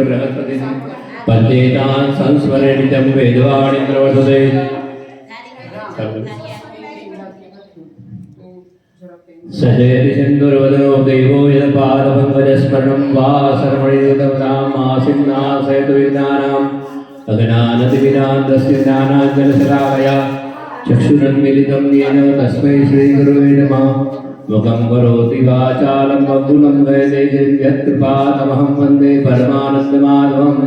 बृहस्पति पद्येतान् संस्मरेणितं वेदवाणि प्रवर्तते सजयति सिन्दूरवदनो देवो यत्पादपङ्कजस्मरणं वा सर्वणियुतमनाम् आसीन्नाशयतु विज्ञानम् अज्ञानतिविनान्दस्य ज्ञानाञ्जनशलाकया चक्षुरुन्मीलितं येन तस्मै श्रीगुरुवे नमः मुखं करोति वाचालं वक्तुलं वैदे यत्कृपातमहं वन्दे परमानन्दमाधवम्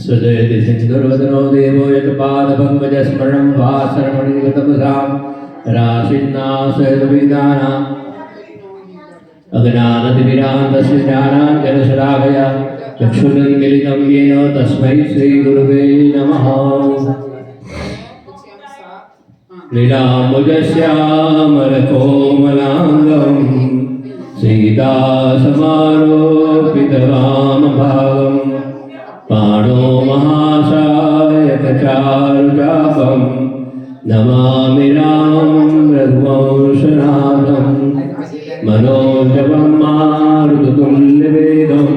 सजयति सिन्दूरवदनो देवो यत्पादपङ्कजस्मरणं वा सर्वणियुतमनाम् राशिन्नाशयतु विज्ञानम् अज्ञानतिमिरान्धस्य ज्ञानाञ्जनशलाकया चक्षुरुन्मीलितं येन तस्मै श्रीगुरुवे नमः लीलाम्बुजश्यामलकोमलाङ्गं सीतासमारोपितवामभागं पाणो महासायकचारुचापं नमामि रामं रघुवंशनाथं मनोजवं मारुततुल्यवेगं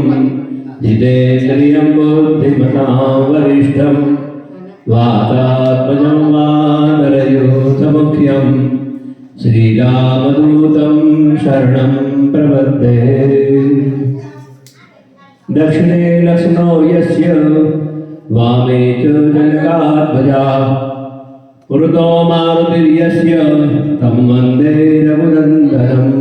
जितेन्द्रियं बुद्धिमतां वरिष्ठं वातात्मजं वानरयूथमुख्यं श्रीरामदूतं शरणं प्रपद्ये दक्षिणे लक्ष्मणो यस्य वामे च जनकात्मजा पुरतो मारुतिर्यस्य तं वन्दे रघुनन्दनम्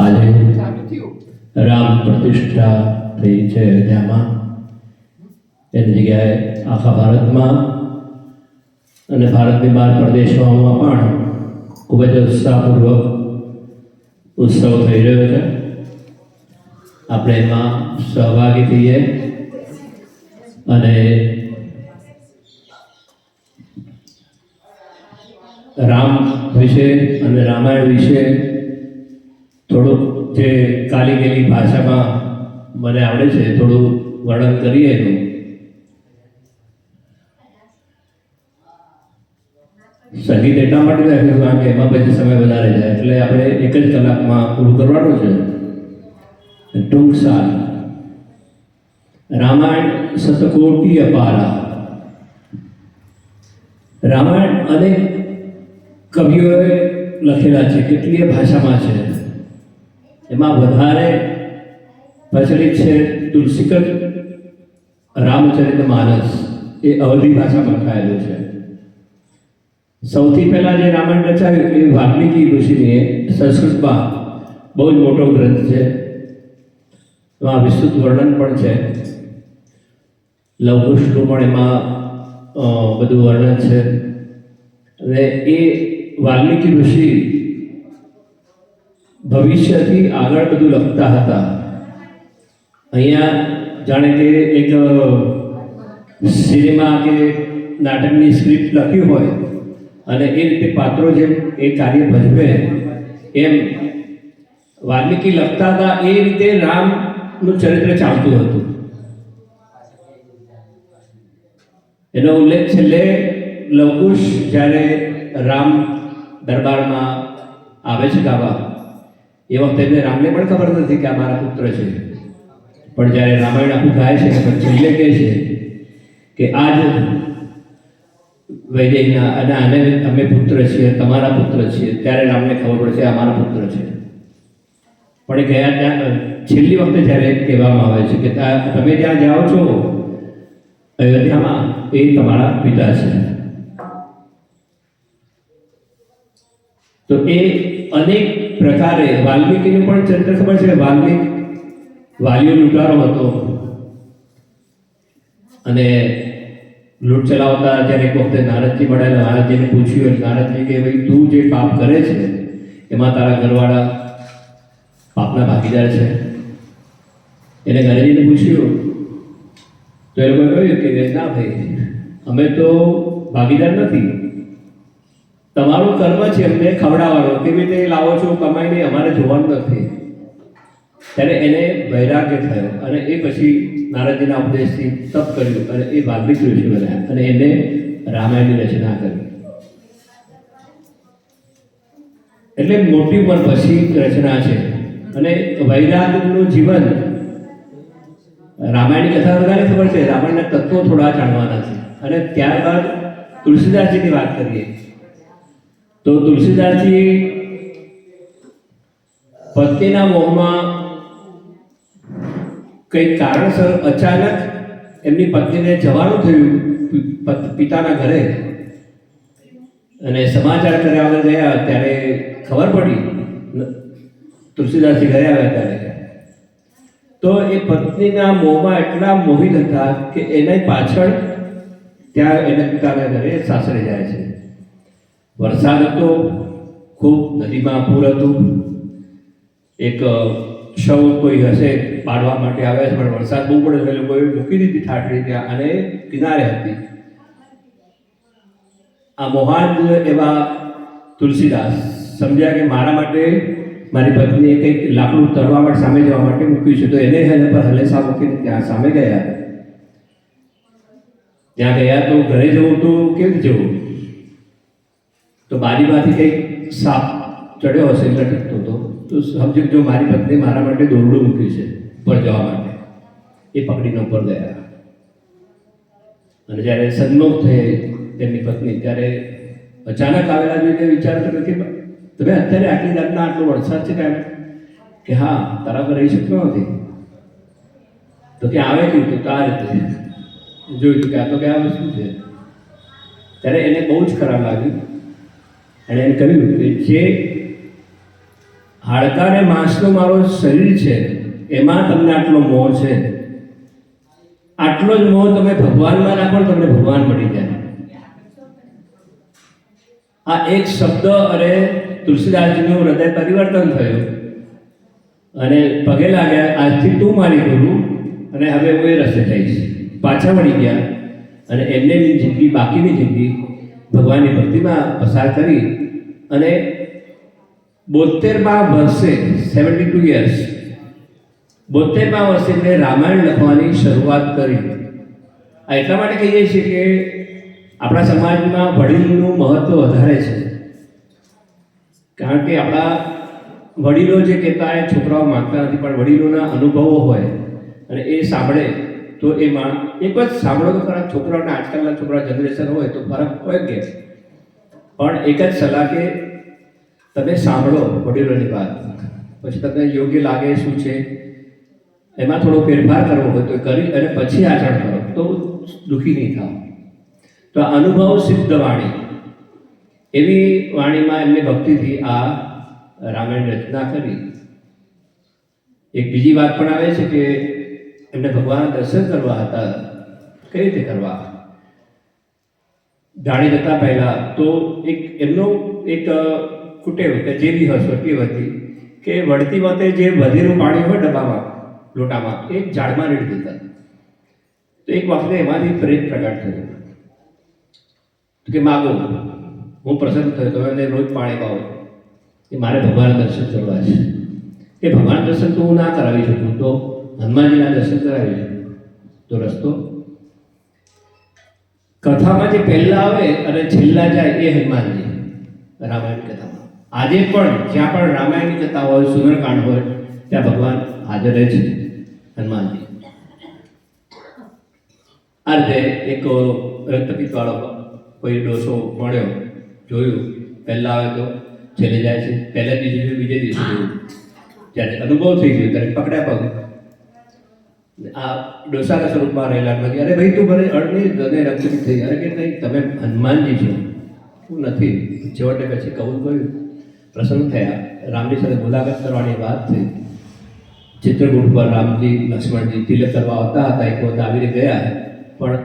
આજે રામ પ્રતિષ્ઠા થઈ છે અયોધ્યામાં. એની જગ્યાએ આખા ભારતમાં અને ભારતની બહાર પ્રદેશોમાં પણ ખૂબ જ ઉત્સાહપૂર્વક ઉત્સવ થઈ રહ્યો છે. આપણે એમાં સહભાગી થઈએ અને રામ વિશે અને રામાયણ વિશે થોડુંક જે કાલી ગયેલી ભાષામાં મને આવડે છે થોડું વર્ણન કરીએ એનું. સંગીત એટલા માટે રાખ્યું કારણ કે એમાં પછી સમય વધારે જાય એટલે આપણે એક જ કલાકમાં પૂરું કરવાનું છે. ટૂંક સાર રામાયણ શતકોટી અપારા. રામાયણ અનેક કવિઓએ લખેલા છે, કેટલીય ભાષામાં છે. એમાં વધારે પ્રચલિત છે તુલસીકર રામચરિતમાનસ, એ અવધી ભાષામાં લખાયેલું છે. સૌથી પહેલાં જે રામાયણ રચાયું એ વાલ્મીકી ઋષિની સંસ્કૃતમાં બહુ જ મોટો ગ્રંથ છે. એમાં વિસ્તૃત વર્ણન પણ છે. લવકુશનું પણ એમાં બધું વર્ણન છે. અને એ વાલ્મીકી ઋષિ ભવિષ્યથી આગળ બધું લખતા હતા. અહીંયા જાણે કે એક સિનેમા કે નાટકની સ્ક્રિપ્ટ લખ્યું હોય અને એ રીતે પાત્રો જેમ એ કાર્ય ભજવે એમ વાલ્મીકી લખતા હતા, એ રીતે રામનું ચરિત્ર ચાલતું હતું. એનો ઉલ્લેખ છેલ્લે લવકુશ જ્યારે રામ દરબારમાં આવે છે ગાવા, એ વખતે રામને પણ ખબર નથી કે આ મારા પુત્ર છે. પણ જ્યારે રામાયણ આખું ગાય છે પણ છેલ્લે કહે છે કે આજ વૈદેહીના અને આને અમે પુત્ર છીએ, તમારા પુત્ર છીએ, ત્યારે રામને ખબર પડશે આ મારા પુત્ર છે. પણ એ ગયા ત્યાં છેલ્લી વખતે જ્યારે કહેવામાં આવે છે કે તમે જ્યાં જાઓ છો અયોધ્યામાં એ તમારા પિતા છે. તો એ અનેક પ્રકારે વાલ્મીકીનું પણ ચરિત્ર ખબર છે. વાલીઓ લૂંટારો હતો અને લૂંટ ચલાવતા જ્યારે એક વખતે નારદજી મળેલા, નારદજીને પૂછ્યું, નારદજી કે ભાઈ તું જે પાપ કરે છે એમાં તારા ઘરવાળા પાપના ભાગીદાર છે. એને નારદજીને પૂછ્યું તો એ લોકોએ કહ્યું કે ના ભાઈ, અમે તો ભાગીદાર નથી, તમારું કર્મ છે એમને ખવડાવવાનું, કેવી રીતે લાવો છો કમાઈને અમારે જોવાનું નથી. ત્યારે એને વૈરાગ્ય થયો અને એ પછી નારદજીના ઉપદેશથી તપ કર્યું અને એ વાલ્મીક ઋષિ બન્યા અને એને રામાયણની રચના કરી. એટલે મોટી ઉંમર પછી રચના છે. અને વૈરાગનું જીવન, રામાયણની કથા બધાને ખબર છે, રામાયણના તત્વો થોડા જાણવાના છે. અને ત્યારબાદ તુલસીદાસજીની વાત કરીએ તો તુલસીદાસજી પત્નીના મોહમાં કંઈક કારણસર અચાનક એમની પત્નીને જવાનું થયું પિતાના ઘરે અને સમાચાર કર્યા વગર ગયા. ત્યારે ખબર પડી, તુલસીદાસજી ઘરે આવ્યા ત્યારે તો એ પત્નીના મોહમાં એટલા મોહિત હતા કે એના પાછળ ત્યાં એના પિતાના ઘરે સાસરે જાય છે. વરસાદ હતો, ખૂબ નદીમાં પૂર હતું. એક શવ કોઈ હશે પાડવા માટે આવ્યા છે, પણ વરસાદ બહુ પડે એટલે લોકોએ મૂકી દીધી ઠાઠડી ત્યાં અને કિનારે હતી. આ મોહાન એવા તુલસીદાસ સમજ્યા કે મારા માટે મારી પત્નીએ કંઈક લાકડું તરવા માટે સામે જવા માટે મૂક્યું છે, તો એને એને પર હલેસા મૂકીને ત્યાં સામે ગયા. ત્યાં ગયા તો ઘરે જવું તો કેવી જવું, તો બારીમાંથી કંઈક સાપ ચડ્યો હશે એટલે લટકતો હતો. તો સમજો જો મારી પત્ની મારા માટે દોરડું મૂક્યું છે ઉપર જવા માટે, એ પકડીને ઉપર ગયા. અને જ્યારે સન્મુખ થઈ તેમની પત્ની ત્યારે અચાનક આવેલા જોઈને વિચાર કર્યો કે તમે અત્યારે આટલી રાતના આટલો વરસાદ છે કાંઈ કે હા તારા પર રહી શકતો નથી. તો ત્યાં આવે કેવું તો આ રીતે જોયું કે આ તો કે આ વસ્તુ છે. ત્યારે એને બહુ જ ખરાબ લાગ્યું. એણે એમ કહ્યું કે જે હાડકા અને માંસનું મારું શરીર છે એમાં તમને આટલો મોહ છે, આટલો જ મોહ તમે ભગવાનમાં રાખો તમને ભગવાન મળી જાય. આ એક શબ્દ અને તુલસીદાસજીનું હૃદય પરિવર્તન થયું અને પગે લાગ્યા, આજથી તું મારી ગુરુ અને હવે હું એ રસ્તે જઈશ. પાછા વળી ગયા અને એમને જિંદગી, બાકીની જિંદગી ભગવાનની ભક્તિમાં પસાર કરી અને 72મા વર્ષે 72 યર્સ 72મા વર્ષે એમણે રામાયણ લખવાની શરૂઆત કરી. આ એટલા માટે કહીએ છીએ કે આપણા સમાજમાં વડીલનું મહત્વ વધારે છે, કારણ કે આપણા વડીલો જે કહેતા એ છોકરાઓ માનતા નથી, પણ વડીલોના અનુભવો હોય અને એ સાંભળે તો એમાં એક જ સાંભળો તો ખરા. છોકરાઓને આજકાલના છોકરા જનરેશન હોય તો ફરક હોય કે, પણ એક જ સલાહ કે તમે સાંભળો વડીલોની વાત, પછી તમને યોગ્ય લાગે શું છે એમાં થોડો ફેરફાર કરવો હોય તો કરી અને પછી આચરણ કરો તો દુઃખી નહીં થાવ. તો અનુભવ સિદ્ધ વાણી, એવી વાણીમાં એમને ભક્તિથી આ રામાયણ રચના કરી. એક બીજી વાત પણ આવે છે કે એમને ભગવાનના દર્શન કરવા હતા. કઈ રીતે કરવા જાણી જતા પહેલા તો એક એમનો એક કુટેવ કે જે બી હસવટી હતી કે વળતી વખતે જે વધેલું પાણી હોય ડબ્બામાં લોટામાં એ ઝાડમાં રેડી દેતા. તો એક વખતે એમાંથી પ્રેત પ્રગટ થયો કે માગો હું પ્રસન્ન થયો, તમે એને રોજ પાણી પાવો, એ મારે ભગવાનના દર્શન કરવા છે. એ ભગવાન દર્શન તો હું ના કરાવી શકું, તો હનુમાનજીના દર્શન કરાવી શકું. તો રસ્તો કથામાં જે પહેલા આવે અને છેલ્લા જાય એ હનુમાનજી રામાયણ કથામાં. આજે પણ જ્યાં પણ રામાયણની કથા હોય, સુંદરકાંડ હોય, ત્યાં ભગવાન હાજર રહે છે હનુમાનજી. આ રીતે એક રક્તપિત્તવાળો કોઈ ડોસો મળ્યો, જોયું, પહેલા આવે તો છેલ્લે જાય છે, પહેલા દિવસે જોયું, બીજે દિવસે જોયું. જ્યારે અનુભવ થઈ ગયો ત્યારે પકડ્યા પગ. આ ડોસાના સ્વરૂપમાં રહેલા નથી. અરે ભાઈ તું ભલે અડની હૃદય રક્તપિત થઈ. અરે કે નહીં, તમે હનુમાનજી છો, હું નથી. છેવટે પછી કબૂલ કર્યું, પ્રસન્ન થયા. રામજી સાથે મુલાકાત કરવાની વાત થઈ. ચિત્રકૂટ પર રામજી લક્ષ્મણજી તિલક કરવા આવતા હતા. એક વખત આવીને ગયા, પણ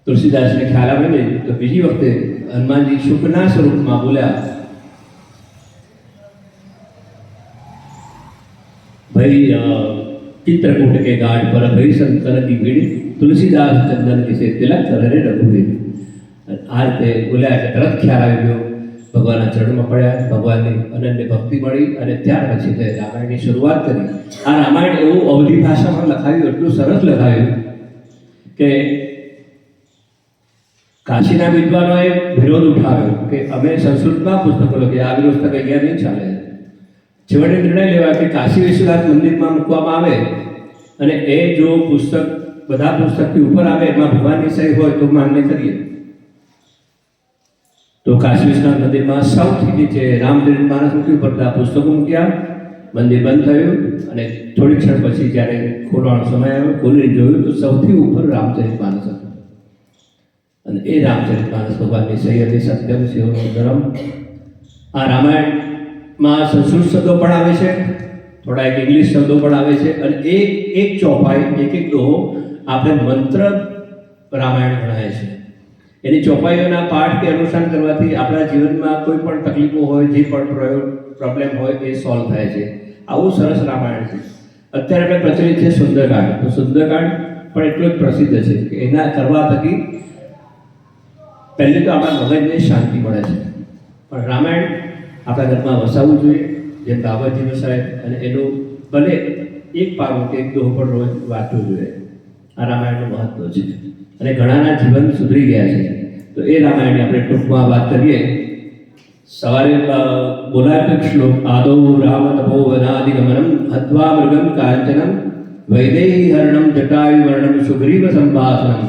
તુલસીદાસને ખ્યાલ આવે ને તો બીજી વખતે હનુમાનજી શુકના સ્વરૂપમાં બોલ્યા, ભાઈ चित्रकूट के घाट पर भई शंकर की भीड़ तुलसीदास चंदन किसे तिलक करे रघुवीर. આ રીતે બોલ્યા કે તરત ખ્યાલ આવી ગયો ભગવાનના ચરણમાં પડ્યા, ભગવાનની અનન્ય ભક્તિ મળી અને ત્યાર પછી તે રામાયણની શરૂઆત કરી. આ રામાયણ એવું અવધી ભાષામાં લખાયું, એટલું સરસ લખાયું કે કાશીના વિદ્વાનોએ વિરોધ ઉઠાવ્યો કે અમે સંસ્કૃતમાં પુસ્તકો લખીએ, આ પુસ્તક અહીંયા નહીં ચાલે. છેવટે નિર્ણય લેવાય કે કાશી વિશ્વનાથ મંદિરમાં મૂકવામાં આવે અને એ જો પુસ્તક બધા પુસ્તકથી ઉપર આવે, એમાં ભગવાનની સહી હોય તો માન્ય કરીએ. તો કાશી વિશ્વનાથ મંદિરમાં સૌથી નીચે રામચરિતમાનસથી ઉપર બધા પુસ્તકો મૂક્યા, મંદિર બંધ થયું અને થોડી ક્ષણ પછી જ્યારે ખોલવાનો સમય આવ્યો, ખોલીને જોયું તો સૌથી ઉપર રામચરિતમાનસ હતું. અને એ રામચરિતમાનસ ભગવાનની સહી હતી, સત્યમ શિવમ સુંદરમ. આ રામાયણમાં સંસ્કૃત શબ્દો પણ આવે છે, થોડા એક ઇંગ્લિશ શબ્દો પણ આવે છે અને એક ચોપાઈ, એક દોહો આપણે મંત્ર રામાયણ ગણાય છે. એની ચોપાઈઓના પાઠ કે અનુસરણ કરવાથી આપણા જીવનમાં કોઈ પણ તકલીફો હોય, જે પણ પ્રોબ્લેમ હોય એ સોલ્વ થાય છે. આવું સરસ રામાયણ છે. અત્યારે આપણે પ્રચલિત છે સુંદરકાંડ. તો સુંદરકાંડ પણ એટલો જ પ્રસિદ્ધ છે કે એના કરવા થકી પહેલી તો આપણા મગજને શાંતિ મળે છે. પણ રામાયણ આપણા ઘરમાં વસાવવું જોઈએ, જેમ બાબાજી વસાય, અને એનું ભલે એક પાનું કે એક દોહ પણ રોજ વાંચવું જોઈએ. આ રામાયણનું મહત્વ છે અને ઘણાના જીવન સુધરી ગયા છે. તો એ રામાયણની આપણે ટૂંકમાં વાત કરીએ. સવારે બોલાયો શ્લોક, આદૌ રામ તપો વનાદિગમનમ હત્વા મૃગમ કાંચનમ વૈદેહી હરણમ જટાયુવર્ણમ સુગ્રીવ સંભાષણમ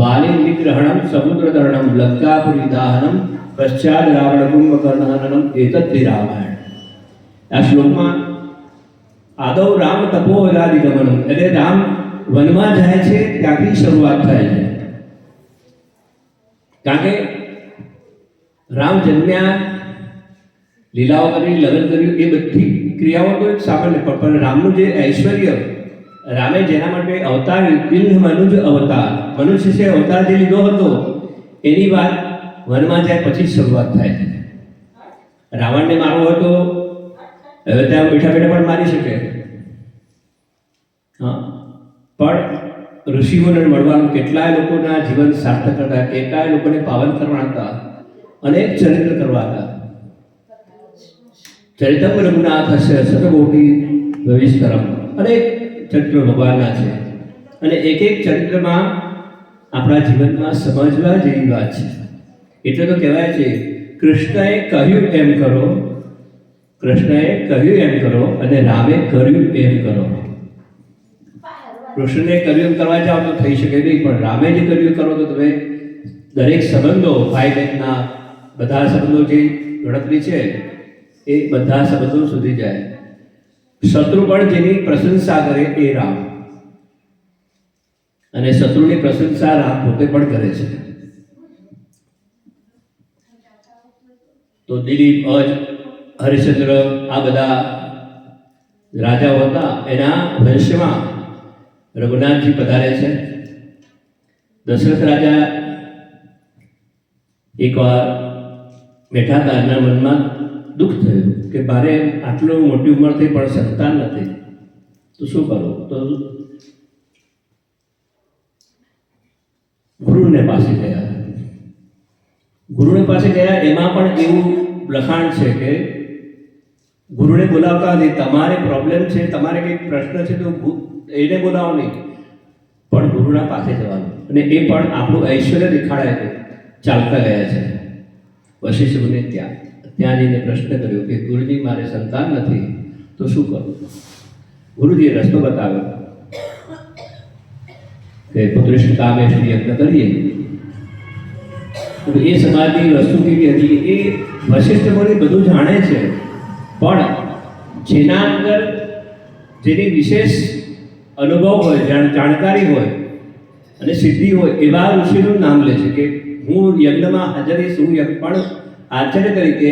વાલી નિગ્રહણમ સમુદ્રતરણમ લંકાપુરી દાહનમ પશ્ચાદ રાવણ કુંભકર્ણહનનમ એતદ્ રામાયણ. આ શ્લોકમાં આદૌ રામ તપો વનાદિગમનમ એટલે રામ વનમાં જાય છે ત્યાંથી શરૂઆત થાય છે. કારણ કે રામ જન્મ્યા, લીલાઓ કરી, લગ્ન કર્યું, એ બધી ક્રિયાઓ તો એક સામાન્ય, પણ રામનું જે ઐશ્વર્ય, રામે જેના માટે અવતાર, દિલ મનુજ અવતાર, મનુષ્ય છે અવતાર જે લીધો હતો, એની વાત વનમાં જાય પછી શરૂઆત થાય છે. રાવણને મારવો હતો, હવે ત્યાં બેઠા બેઠા પણ મારી શકે. હા, પણ ઋષિઓને મળવાનું, કેટલાય લોકોના જીવન સાર્થક હતા, કેટલાય લોકોને પાવન કરવાના હતા, અનેક ચરિત્ર કરવા હતા. ચરિતમ રઘુનાથ હશે શતકોટી ભવિષ્યરમ, અનેક ચરિત્રો ભગવાનના છે અને એક એક ચરિત્રમાં આપણા જીવનમાં સમજવા જેવી વાત છે. એટલે તો કહેવાય છે કૃષ્ણએ કહ્યું એમ કરો, કૃષ્ણએ કહ્યું એમ કરો અને રામે કર્યું એમ કરો. કૃષ્ણને કર્યું એમ કરવા જાઓ તો થઈ શકે નહીં, પણ રામે જે કર્યું કરો તો તમે દરેક સંબંધો, ભાઈ બહેનના બધા સંબંધો જે ગણતરી છે એ બધા સંબંધો સુધી જાય. શત્રુ પણ જેની પ્રશંસા કરે એ રામ, અને શત્રુની પ્રશંસા રામ પોતે પણ કરે છે. તો દિલીપ, અજ, હરિશ્ચંદ્ર આ બધા રાજાઓ હતા, એના વંશમાં રઘુનાથજી પધારે છે. દશરથ રાજા એકવાર બેઠા હતા, એમના મનમાં દુઃખ થયું કે મારે આટલું મોટી ઉંમર થઈ પણ સંતાન નથી, તો શું કરું? તો ગુરુને પાસે ગયા. ગુરુને પાસે ગયા, એમાં પણ એવું લખાણ છે કે ગુરુને બોલાવતા નથી. તમારે પ્રોબ્લેમ છે, તમારે કંઈક પ્રશ્ન છે તો એને બોલાવો નહીં, પણ ગુરુના પાસે જવાનું. અને એ પણ આપણું ઐશ્વર્ય દેખાડે છે. ચાલતા ગયા છે વશિષ્ઠ મુનિ ત્યાં જઈને પ્રશ્ન કર્યો કે ગુરુજી મારે સંતાન નથી તો શું કરું? ગુરુજીએ રસ્તો બતાવ્યો કે પુત્રિષ્ઠ કામે શ્રી યજ્ઞ કરીએ. એ સમાજની વસ્તુ કેવી હતી એ વશિષ્ઠ મુનિ બધું જાણે છે, પણ જેના અંદર જેની વિશેષ અનુભવ હોય, જાણકારી હોય અને સિદ્ધિ હોય એવા ઋષિનું નામ લે છે કે હું યજ્ઞમાં હાજર રહીશ. હું પણ આચાર્ય તરીકે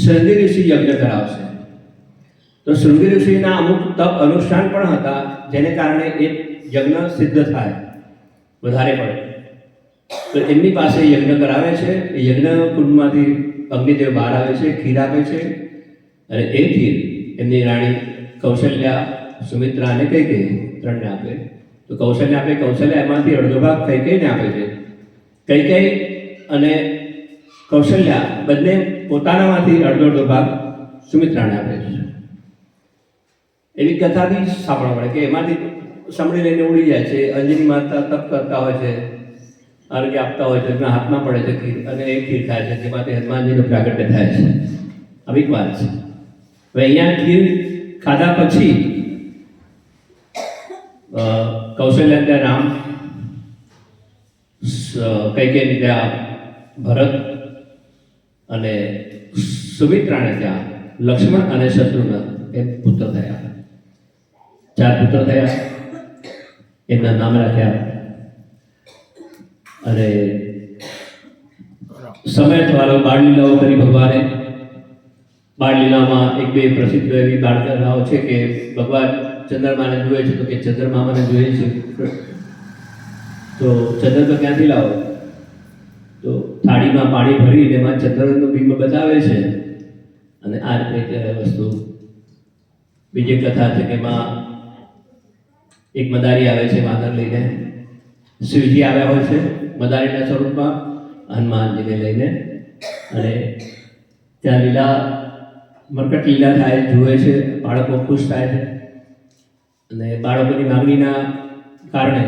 શૃંગી ઋષિ યજ્ઞ કરાવશે. તો શૃંગી ઋષિના અમુક તપ અનુષ્ઠાન પણ હતા, જેને કારણે એ યજ્ઞ સિદ્ધ થાય વધારે પડે. તો એમની પાસે યજ્ઞ કરાવે છે. એ યજ્ઞ કુંડમાંથી અગ્નિદેવ બહાર આવે છે, ખીર આપે છે અને એ ખીર એમની રાણી કૌશલ્યા, સુમિત્રા અને કૈકેયી ત્રણને આપે. તો કૌશલ્યા આપે, કૌશલ્યા એમાંથી અડધો ભાગ કૈકેયીને આપે છે. કૈકેયી અને કૌશલ્યા બંને પોતાનામાંથી અડધો ભાગ સુમિત્રાને આપે છે. એવી કથાથી સાંભળવા મળે કે એમાંથી સાંભળી લઈને ઉડી જાય છે. અંજની માતા તપ કરતા હોય છે, અર્ઘ્ય આપતા હોય છે, એમના હાથમાં પડે છે ખીર, અને એ ખીર ખાય છે, જેમાંથી હનુમાનજીનું પ્રાગટ્ય થાય છે. આવી વાત છે. હવે અહીંયા ખીર ખાધા પછી કૌશલ્ય ત્યાં રામ, કૈકેયી ત્યાં ભરત, અને સુમિત્રાને ત્યાં લક્ષ્મણ અને શત્રુઘ્ન એ પુત્ર થયા. 4 પુત્ર થયા. એમના નામ રાખ્યા. અને સમય થવાનો બાળલીલાઓ કરી ભગવાને. બાળલીલામાં એક બે પ્રસિદ્ધ એવી બાળલીલાઓ છે કે ભગવાન ચંદ્રમાને જુએ છે, તો કે ચંદ્રમાને જોઈએ છે તો ચંદ્ર તો ક્યાંથી લાવો? તો થાળીમાં પાણી ભરી એમાં ચંદ્રનું બિંબ બતાવે છે. અને આ રીતે વસ્તુ. બીજી કથા છે કે એમાં એક મદારી આવે છે વાનર લઈને. શિવજી આવ્યા હોય છે મદારીના સ્વરૂપમાં હનુમાનજીને લઈને, અને ત્યાં લીલા મરકટ લીલા થાય, જુએ છે, બાળકો ખુશ થાય છે. અને બાળકોની માંગણીના કારણે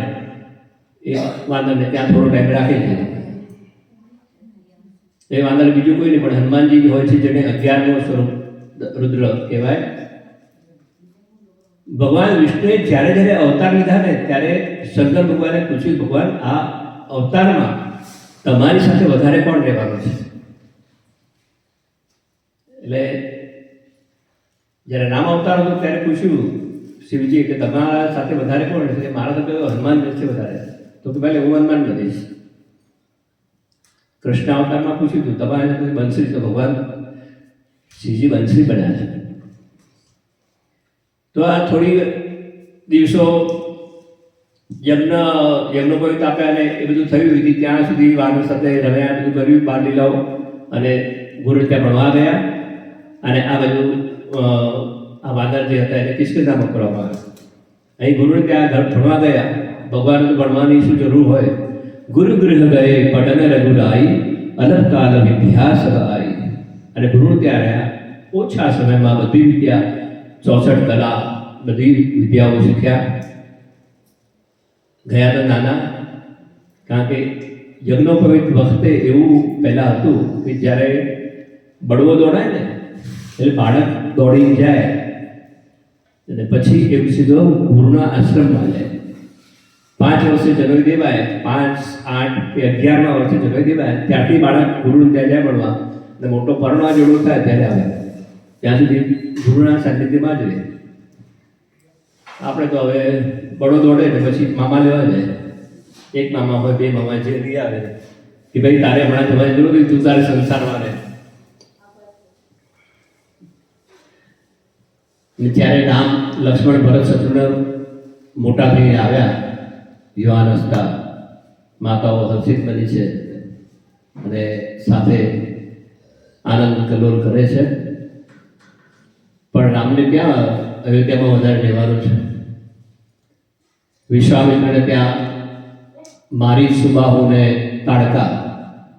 એ વાનરને ત્યાં થોડો ટાઈમ રાખે છે. એ વાનર બીજું કોઈ નહીં પણ હનુમાનજી હોય છે, જેને 11મો સ્વરૂપ રુદ્ર કહેવાય. ભગવાન વિષ્ણુએ જ્યારે જ્યારે અવતાર લીધા ને ત્યારે શંકર ભગવાને પૂછ્યું, ભગવાન આ અવતારમાં તમારી સાથે વધારે કોણ રહેવાનું છે? એટલે જ્યારે રામ અવતાર હતો ત્યારે પૂછ્યું શિવજી કે તમારા સાથે વધારે કોણ રહેશે? મારા તો કહ્યું હનુમાન રહેશે વધારે. તો કે ભાઈ હું હનુમાન બનીશ. કૃષ્ણ અવતારમાં પૂછ્યું હતું તમારે સાથે બંસરી, તો ભગવાન શિવજી બંસરી બન્યા છે. તો આ થોડી દિવસો યજ્ઞોપવિત આપ્યા અને એ બધું થયું વિધિ, ત્યાં સુધી વાનર સાથે રમ્યા, બધું કર્યું બાળલીલાઓ. અને ગુરુ ત્યાં ભણવા ગયા. અને આ બધું આ વાનર જે હતા એને કિષ્કિંધા મોકલવામાં આવ્યા. અહીં ગુરુને ત્યાં ઘર ભણવા ગયા. ભગવાન તો ભણવાની શું જરૂર હોય? ગુરુ ગૃહ ગયે પટન રઘુરાઈ, અલપકાલ વિદ્યા સહાય. અને ગુરુ ત્યાં રહ્યા. ઓછા સમયમાં બધી વિદ્યા, 64 કલા, બધી વિદ્યાઓ શીખ્યા. ગયા તો નાના, કારણ કે યજ્ઞોપવિત વખતે એવું પહેલાં હતું કે જ્યારે બળવો દોડાય ને એટલે બાળક દોડીને જાય અને પછી એવું સીધો ગુરુના આશ્રમમાં જાય. 5 વર્ષે જનોઈ દેવાય, 5, 8 કે 11મા વર્ષે જનોઈ દેવાય, ત્યારથી બાળક ગુરુને ત્યાં જાય ભણવા. અને મોટો પરણવા જેવડો થાય ત્યારે આવે. ત્યાં સુધી ગુરુના સાનિધ્યમાં જ રહે. આપણે તો હવે બળો દોડે ને પછી મામા લેવા જાય. એક મામા હોય, 2 મામા, જે લઈ આવે કે ભાઈ તારે હમણાં જવાની જરૂર નથી, તું તારે સંસારમાં રહે. ત્યારે રામ, લક્ષ્મણ, ભરત, શત્રુઘ્ન મોટા થઈને આવ્યા. યુવાન હતા, માતાઓ હર્ષિત બની છે અને સાથે આનંદ કલોલ કરે છે. પણ રામને ત્યાં અયોધ્યામાં વધારે રહેવાનું છે. વિશ્વામિત્રને ત્યાં મારી, સુબાહુ ને તાડકા,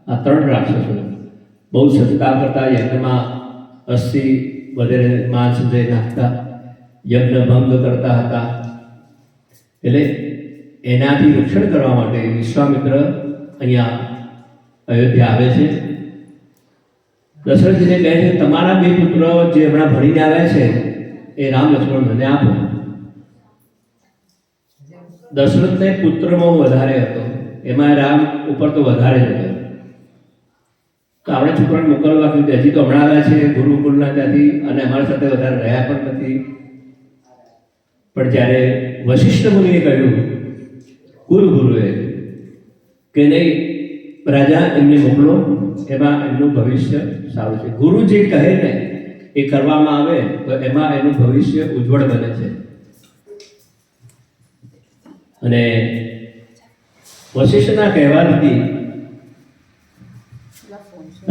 આ 3 રાક્ષસો બહુ સત્કાર કરતા, યજ્ઞમાં અસ્થિ વગેરે માંસ નાખતા, યજ્ઞ ભંગ કરતા હતા. એટલે એનાથી રક્ષણ કરવા માટે વિશ્વામિત્ર અહીંયા અયોધ્યા આવે છે. દશરથજીને કહે છે તમારા 2 પુત્ર જે હમણાં ભણીને આવ્યા છે એ રામ, લક્ષ્મણ મને આપો. દશરથને પુત્રમાં વધારે હતો, એમાં રામ ઉપર તો વધારે જ હતો. તો આપણે છોકરાને મોકલવા કીધું, હજી તો હમણાં આવ્યા છે ગુરુકુળના ત્યાંથી અને અમારી સાથે વધારે રહ્યા પણ નથી. પણ જ્યારે વશિષ્ઠ મુનિએ કહ્યું કુલગુરુએ કે નહીં રાજા એમને મોકલો, એમાં એમનું ભવિષ્ય સારું છે. ગુરુ જે કહે ને એ કરવામાં આવે તો એમાં એનું ભવિષ્ય ઉજ્જવળ બને છે. અને વશિષ્ઠના કહેવાથી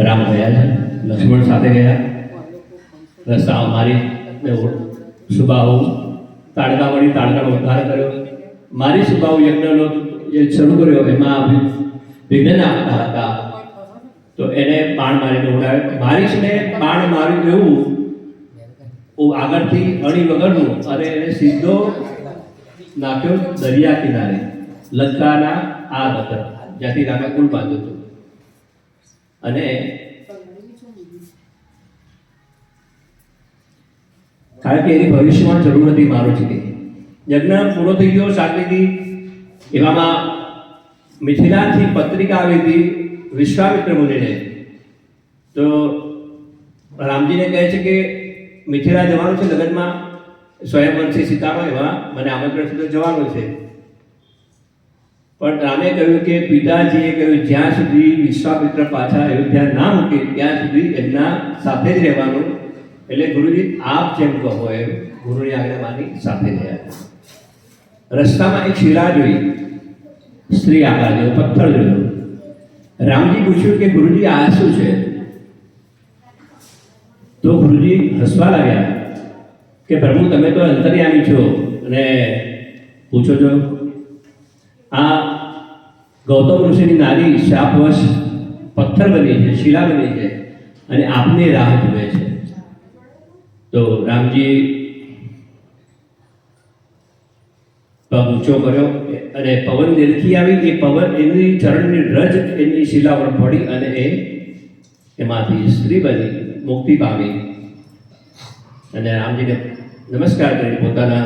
રામ ગયા છે, લક્ષ્મણ સાથે ગયા. રસ્તા મારી સુબાહુ તાડકા વળી તાડકાનો ઉદ્ધાર કર્યો. મારી સુબાહુ યજ્ઞનો જે શરૂ કર્યો એમાં વિઘ્ન આપતા હતા. તો એને બાણ મારીને ઉડાવ્યો. મારીશને બાણ માર્યું એવું આગળથી અણી વગરનું, અને એને સીધો નાખ્યો દરિયા કિનારે, લંકાના આ વખત જ્યાંથી રામે કુલ બાંધ્યું હતું. અને કારણ કે એની ભવિષ્યમાં જરૂર હતી મારો છે. યજ્ઞ પૂરો થઈ ગયો શાંતિથી. એવામાં મિથિલાથી પત્રિકા આવી હતી વિશ્વામિત્ર મુનિને. તો રામજીને કહે છે કે મિથિલા જવાનું છે લગ્નમાં, સ્વયંવર છે સીતાનો, એમાં મને આમંત્રણ છે તો જવાનું છે. પણ રામે કહ્યું કે પિતાજીએ કહ્યું જ્યાં સુધી વિશ્વામિત્ર પાછા અયોધ્યા ના મૂકે ત્યાં સુધી એમના સાથે જ રહેવાનું. એટલે ગુરુજી આપ જેમ કહો એમ ગુરુની આજ્ઞા માની સાથે રહ્યા. રસ્તામાં એક શિલા જોઈ, સ્ત્રી આકાર જેવો પથ્થર જોયો. રામજી પૂછ્યું કે ગુરુજી આ શું છે? તો ગુરુજી હસવા લાગ્યા કે પ્રભુ તમે તો અંતર્યામી છો અને પૂછો છો. આ ગૌતમ ઋષિની નારી શાપવશ પથ્થર બની છે, શિલા બની છે અને આપની રાહ જુએ છે. તો રામજી પગ ઊંચો કર્યો અને પવન દેરથી આવી. એ પવન એની ચરણની રજ એની શિલા પર પડી અને એમાંથી સ્ત્રી બની મુક્તિ પામી. અને રામજીને નમસ્કાર કરી પોતાના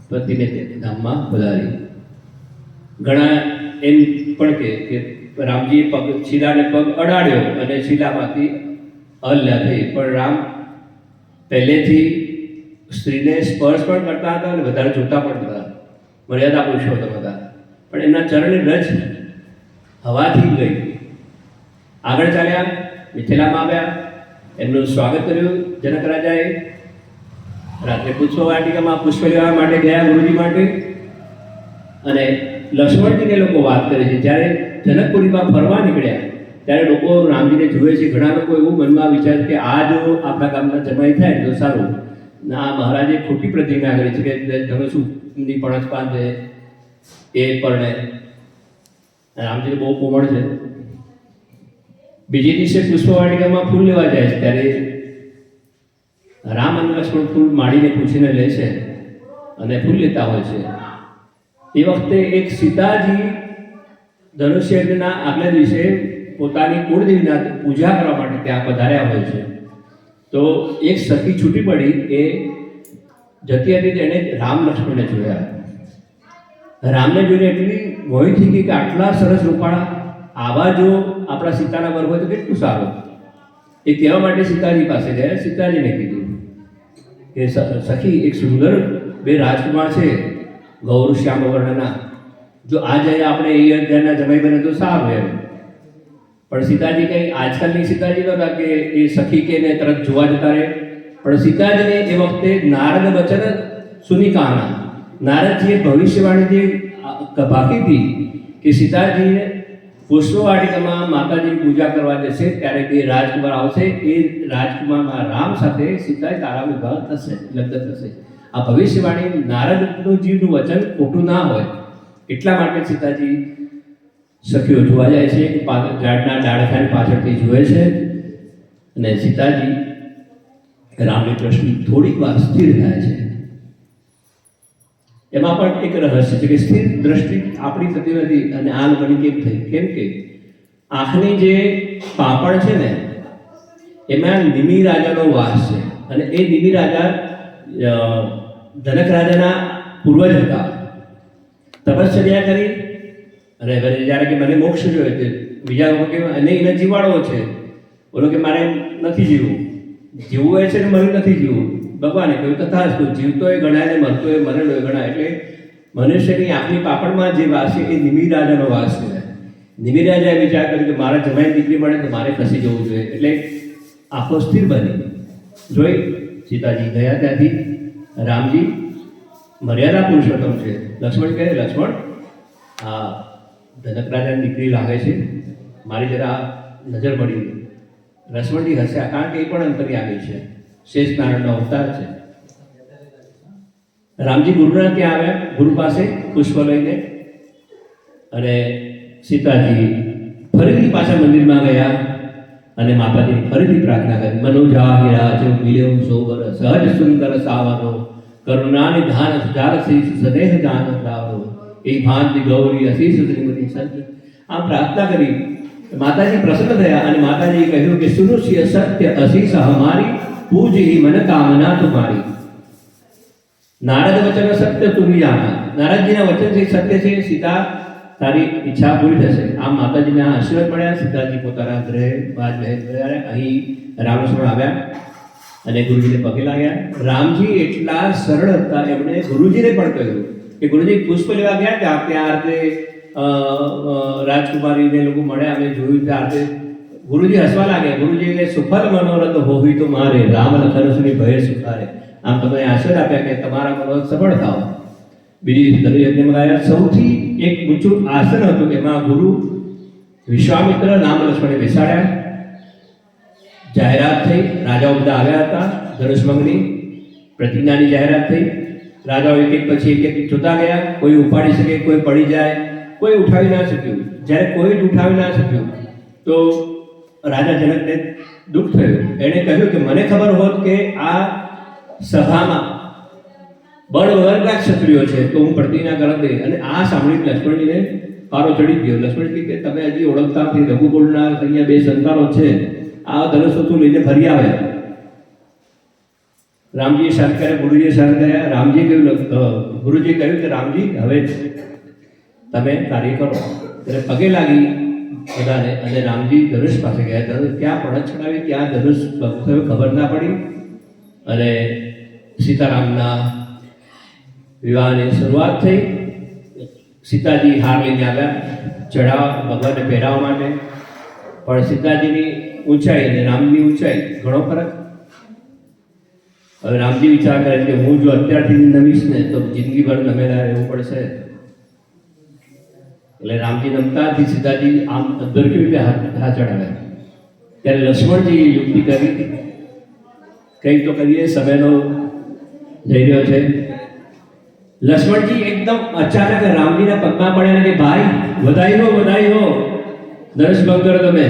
પતિને ધામમાં વધારી. ઘણા એમ પણ કે રામજીએ પગ શિલાને પગ અડાડ્યો અને શિલામાંથી અહલ્યા થઈ. પણ રામ પહેલેથી સ્ત્રીને સ્પર્શ પણ કરતા હતા અને વધારે જોતા પણ હતા, મર્યાદા પુરુષોત્તમ હતા. પણ એમના ચરણની રજ હવાથી ગઈ. આગળ ચાલ્યા, મિથિલામાં આવ્યા, એમનું સ્વાગત કર્યું જનક રાજાએ. રાત્રે પુષ્પ વાટિકામાં પુષ્પ લેવા માટે ગયા ગુરુજી માટે. અને લક્ષ્મણજીને લોકો વાત કરે છે જ્યારે જનકપુરીમાં ફરવા નીકળ્યા ત્યારે લોકો રામજીને જુએ છે. ઘણા લોકો એવું મનમાં વિચારે કે આ જો આપણા ગામના જમાઈ થાય તો સારું. ના, મહારાજે ખોટી પ્રતિજ્ઞા કરી છે કે ધનુષની પણછ બાંધે એ પરણે. રામજીને બહુ કોમળ છે. બીજી દિવસે પુષ્પવાટિકામાં ફૂલ લેવા જાય છે ત્યારે રામ અને લક્ષ્મણ ફૂલ માડીને પૂછીને લે છે અને ફૂલ લેતા હોય છે. એ વખતે એક સીતાજી ધનુષ્યના આગલા દિવસે પોતાની કુળદેવીના પૂજા કરવા માટે ત્યાં પધાર્યા હોય છે. તો એક સખી છૂટી પડી, એ જતી હતી તેણે રામ લક્ષ્મણને જોયા. રામને જોઈને એટલી મોહિત થઈ ગઈ કે આટલા સરસ રૂપાળા, આવા જો આપણા સીતાના વર્ગ હોય તો કેટલું સારું. એ કહેવા માટે સીતાજી પાસે ગયા. સીતાજીને કીધું કે સખી એક સુંદર બે રાજકુમાર છે ગૌર શ્યામ વર્ણના, જો આ જાય આપણે એ અધ્યાયના જમાઈ બને તો સારું એમ. પણ સીતાજી કંઈ આજકાલની સીતાજી નહોતા કે એ સખી કે ને તરત જોવા જતા રહે. પણ સીતાજીને એ વખતે નારદ વચન સુનિકાના, નારદજીએ ભવિષ્યવાણી જે બાકી હતી કે સીતાજીને પુષ્પવાટિકામાં માતાજીની પૂજા કરવા જશે ત્યારે બે રાજકુમાર આવશે, એ રાજકુમારમાં રામ સાથે સીતા તારા વિવાહ થશે, લગ્ન થશે. આ ભવિષ્યવાણી નારદનું જીવનું વચન ખોટું ના હોય એટલા માટે સીતાજી સખીઓ જોવા જાય છે. ઝાડના ડાળખાની પાછળથી જુએ છે અને સીતાજી રામની દ્રષ્ટિ થોડીક વાર સ્થિર થાય છે. એમાં પણ એક રહસ્ય છે કે સ્થિર દ્રષ્ટિ આપણી થતી નથી. અને આ લોકોની કેમ થઈ? કેમ કે આંખની જે પાપડ છે ને એમાં નિમિ રાજાનો વાસ છે. અને એ નિમિ રાજા જનક રાજાના પૂર્વજ હતા. તપશ્ચર્યા કરી અને જ્યારે કે મને મોક્ષ જોઈએ છે, બીજા લોકો કે એને એને જીવાડવો છે, બોલો કે મારે નથી જીવવું, જીવવું એ છે ને મને નથી જીવવું. ભગવાને કહ્યું તથાસ્તુ, જીવતો એ ગણાય ને મરતો એ મરેલો એ ગણાય. એટલે મનુષ્યની આંખની પાપડમાં જે વાસ છે એ નિમિ રાજાનો વાસ છે. નિમિ રાજાએ વિચાર કર્યો કે મારા જમાઈ દીકરી મળે તો મારે ખસી જવું જોઈએ. એટલે આંખો સ્થિર બની જોઈ સીતાજી ગયા. ત્યાંથી રામજી મર્યાદા પુરુષોત્તમ છે. લક્ષ્મણ કહે, લક્ષ્મણ આ જનક રાજાની દીકરી લાગે છે, મારી જરા નજર પડી. લક્ષ્મણજી હસ્યા, કારણ કે એ પણ અંતર્યામી છે, શેષ નારાયણનો અવતાર છે. રામજી ગુરુના ત્યાં આવ્યા, ગુરુ પાસે પુષ્પ લઈને. અને સીતાજી ફરીથી પાછા મંદિરમાં ગયા અને માતાજીની ફરીથી પ્રાર્થના કરી. મનોજા હીરા જો મિલ્યો સોબર સહજ સુંદર સાવનો કરુણાની ધાન સુજાર શીશ સદેહ જાન લાવો એ ભાંતિ ગૌરી અશીષ શ્રીમતી સંત. આ પ્રાર્થના કરી. માતાજી પ્રસન્ન થયા અને માતાજીએ કહ્યું કે સુનુષ્ય સત્ય અશીષ હમારી પૂજી મન કામના તુમારી. નારદ વચન સત્ય તુમી જાના. નારદજીના વચન છે સત્ય છે. સીતા તારી ઈચ્છા પૂરી થશે. આમ માતાજીના આશીર્વાદ મળ્યા. સીતાજી પોતાના ઘરે અહીં રામલક્ષ્મણ આવ્યા અને ગુરુજીને પગે લાગ્યા. રામજી એટલા સરળ હતા, એમણે ગુરુજીને પણ કહ્યું કે ગુરુજી પુષ્પ લેવા ગયા ત્યાં તે રાજકુમારીને લોકો મળ્યા, અમે જોયું ત્યારે ગુરુજી હસવા લાગ્યા. ગુરુજી કે સુફલ મનોરથ હોવી તો મારે રામ લખન સુની ભય સુખારે. આમ તમે આશીર્વાદ આપ્યા કે તમારા મનોરથ સફળ થાવ. બીજી ધનુયજ્ઞમાં ગયા. સૌથી એક ઊંચું આસન હતું, એમાં ગુરુ વિશ્વામિત્ર રામ લક્ષ્મણે બેસાડ્યા. જાહેરાત થઈ. રાજાઓ બધા આવ્યા હતા. ધનુષ્મંગની પ્રતિજ્ઞાની જાહેરાત થઈ. રાજાઓ એક એક પછી એક એક જોતા ગયા. કોઈ ઉપાડી શકે, કોઈ પડી જાય, કોઈ ઉઠાવી ના શક્યું. જ્યારે કોઈ જ ઉઠાવી ના શક્યું તો રાજા જનકને દુઃખ થયું. એણે કહ્યું કે મને ખબર હોત કે આ સભામાં બળ વગરના ક્ષત્રિયો છે તો હું પ્રતિજ્ઞા કરત નહીં. અને આ સાંભળીને લક્ષ્મણજીને પારો ચડી ગયો. લક્ષ્મણજી કે તમે હજી ઓળખતા નથી, રઘુ બોલનાર અહીંયા બે સંતાનો છે, આ ધનુષ લઈને ફરી આવે. રામજીએ શાંત કર્યા, ગુરુજીએ શાંત કર્યા. રામજી કહ્યું, ગુરુજી કહ્યું કે રામજી હવે તમે કાર્ય કરો. ત્યારે પગે લાગી બધાને અને રામજી ધનુષ પાસે ગયા. ધનુષ ક્યાં પડત ચડાવી, ક્યાં ધનુષ ખબર ના પડી. અને સીતારામના વિવાહની શરૂઆત થઈ. સીતાજી હાર લઈને આવ્યા ચઢાવવા, ભગવાનને પહેરાવવા માટે. પણ સીતાજીની ઊંચાઈ અને રામની ઊંચાઈ ઘણો ફરક. હવે રામજી વિચાર કરે કે હું જો અત્યારથી નમીશ ને તો જિંદગીભર નમેલા રહેવું પડશે. એટલે રામજી નમતાથી સીતાજી આમ અંદર કેવી રીતે હાથ ચડાવ્યા. ત્યારે લક્ષ્મણજીએ યુક્તિ કરી, કંઈ તો કરીએ, સમયનો જઈ રહ્યો છે. લક્ષ્મણજી એકદમ અચાનક રામજીના પગમાં પડ્યા કે ભાઈ વધાઈ હો ધનુષ ભંગ કરો તમે.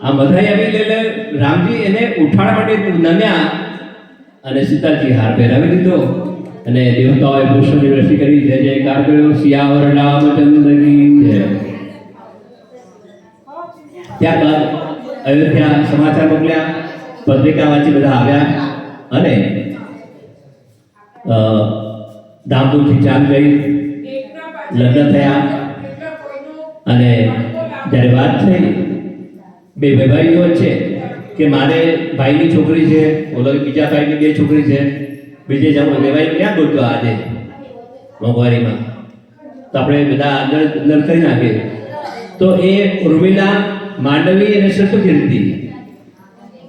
આ વધાઈ આવી એટલે રામજી એને ઉઠાડવા માટે નમ્યા અને સીતાજી હાર પહેરાવી દીધો. અને દેવતાઓએ પુષ્પની વૃષ્ટિ કરી. જય જયકાર કર્યો. સિયાવર રામચંદ્ર કી જય. ત્યારબાદ અયોધ્યા સમાચાર મોકલ્યા. પત્રિકા વાંચી બધા આવ્યા અને ધામધૂમથી ચાંદ ગઈ, લગ્ન થયા. અને જ્યારે વાત થઈ બે ભાઈઓ છે કે મારે ભાઈની છોકરી છે, ઓલો બીજા ભાઈની બે છોકરી છે, બીજે જવું વેવાઈ ક્યાં બોલતો આજે મોંઘવારીમાં, તો આપણે બધા અંદર કરી નાખીએ. તો એ ઉર્મિલા, માંડવી અને શત્રુઘ્ન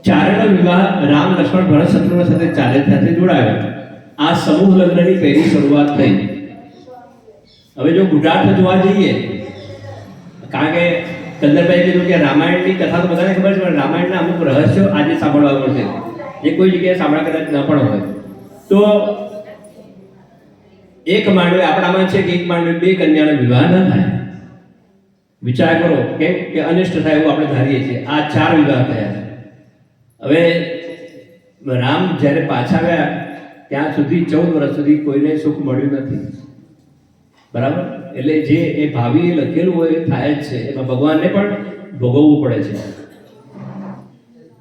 ચારેયનો વિવાહ રામ, લક્ષ્મણ, ભરત, શત્રુઘ્ન સાથે સાથે જોડાયો. આ સમૂહ લગ્નની પહેલી શરૂઆત થઈ. હવે જો ગુજરાતમાં જોવા જઈએ, કારણ કે ચંદ્રભાઈ કીધું કે રામાયણની કથા તો બધાને ખબર છે, પણ રામાયણના અમુક રહસ્યો આજે સાંભળવા મળશે જે કોઈ જગ્યાએ સાંભળવા કદાચ ન પણ હોય. તો એક માંડવે આપણામાં છે કે એક માંડવે બે કન્યાનો વિવાહ ન થાય. વિચાર કરો કેમ કે અનિષ્ટ થાય એવું આપણે ધારીએ છીએ. આ 4 વિવાહ થયા. હવે રામ જ્યારે પાછા આવ્યા ત્યાં સુધી 14 વર્ષ સુધી કોઈને સુખ મળ્યું નથી. બરાબર? એટલે જે એ ભાવિએ લખેલું હોય એ થાય જ છે. એમાં ભગવાનને પણ ભોગવવું પડે છે.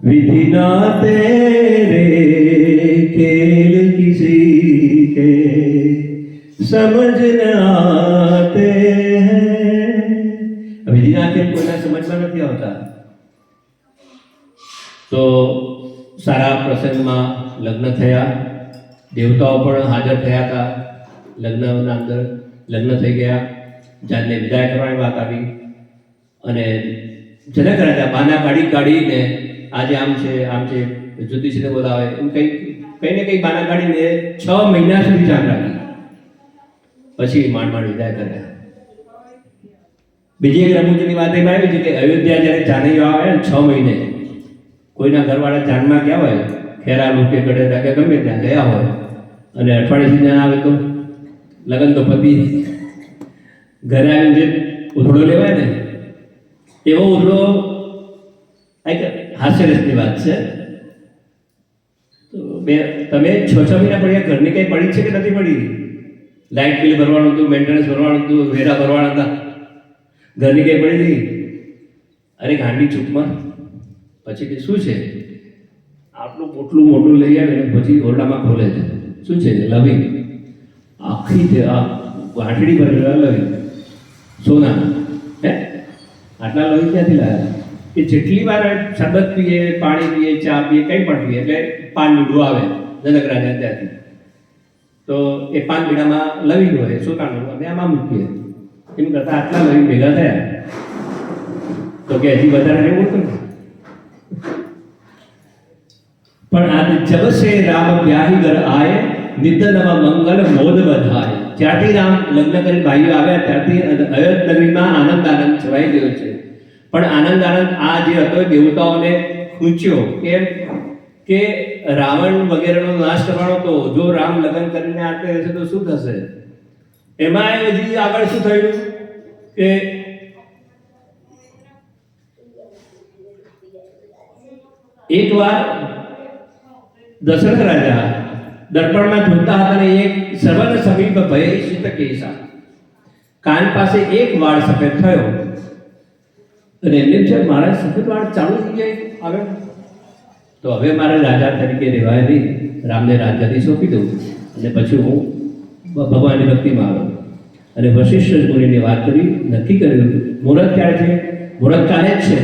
વિધિ ના તેરે ખેલ કિસી કે સમજ ન આતે હૈ. વિધિના ખેલ કોઈના સમજમાં નથી આવતા. તો સારા પ્રસંગમાં લગ્ન થયા. દેવતાઓ પણ હાજર થયા હતા. લગ્નના અંદર લગ્ન થઈ ગયા. જાનને વિદાય કરવાની વાત આવી અને જનક રાજા બાના કાઢીને આજે આમ છે જ્યોતિષીને બોલાવે એમ કઈ ને કઈ બાના કાઢીને 6 મહિના સુધી જાન રાખી. પછી માંડ વિદાય કર્યા. બીજી એક રમૂજની વાત એમ આવી છે કે અયોધ્યા જ્યારે જાનૈયો આવે ને 6 મહિને, કોઈના ઘરવાળા જાનમાં ગયા હોય, ખેરાલુ કે ગઢડા કે ગમે ત્યાં ગયા હોય અને અઠવાડિયે જાન આવે તો લગ્ન તો પતિ ઘરે આવીને જે ઉથડો લેવાય ને એવો ઉરલો એક હાસ્યરસની વાત છે. તો તમે 6 મહિના પડ્યા, ઘરની કંઈ પડી છે કે નથી પડી? લાઇટ બિલ ભરવાનું હતું, મેન્ટેનન્સ ભરવાનું હતું, વેરા ભરવાના હતા, ઘરની કંઈ પડી હતી? અરે ગાંડી ચૂપમાં. પછી કે શું છે? આટલું પોટલું મોટું લઈ આવે ને પછી ઓરડામાં ખોલે છે. શું છે? લવિંગ. આખી વાટડી ભરેલા લવિંગ, સોના. હે, આટલા લવિંગ ક્યાંથી લાવ્યા? કે જેટલી વાર શરબત પીએ, પાણી પીએ, ચા પીએ, કંઈ પણ પીએ એટલે પાન બીડું આવે જનક રાજા ત્યાંથી. તો એ પાન બીડામાં લવિંગ હોય, સોનાનું, અમે આમાં મૂકીએ. એમ કરતાં આટલા લવિંગ ભેગા થયા તો કે હજી વધારે રહેવું હતું. પણ આ જબ સે રામ બ્યાહી ઘર આય, નિત્યનવા મંગલ મોદ બધાય. જ્યારથી રામ લગ્ન કરી ભાઈઓ આવ્યા ત્યારથી અયોધ્યા નગરીમાં આનંદ છવાઈ ગયો છે. પણ આનંદ આ જે હતો દેવતાઓને ખૂંચ્યો. કેમ કે રાવણ વગેરેનો નાશ કરવાનો હતો. જો રામ લગ્ન કરીને આતે રહેશે તો શું થશે? એમાં હજી આગળ શું થયું કે એકવાર દશરથ રાજા દર્પણમાં જોતા હતા ને એક સર્વન સમીપ ભય સુત કેસા, કાન પાસે એક વાળ સફેદ થયો અને એમને છે મારા સફેદ વાળ ચાલુ થઈ જાય હવે તો હવે મારે રાજા તરીકે રહેવાય નહીં, રામને રાજ્યથી સોંપી દઉં અને પછી હું ભગવાનની ભક્તિમાં આવ્યો. અને વશિષ્ઠ મુનિની વાત કરી, નક્કી કર્યું મુહૂર્ત ક્યારે છે? મુહૂર્ત કાલે જ છે.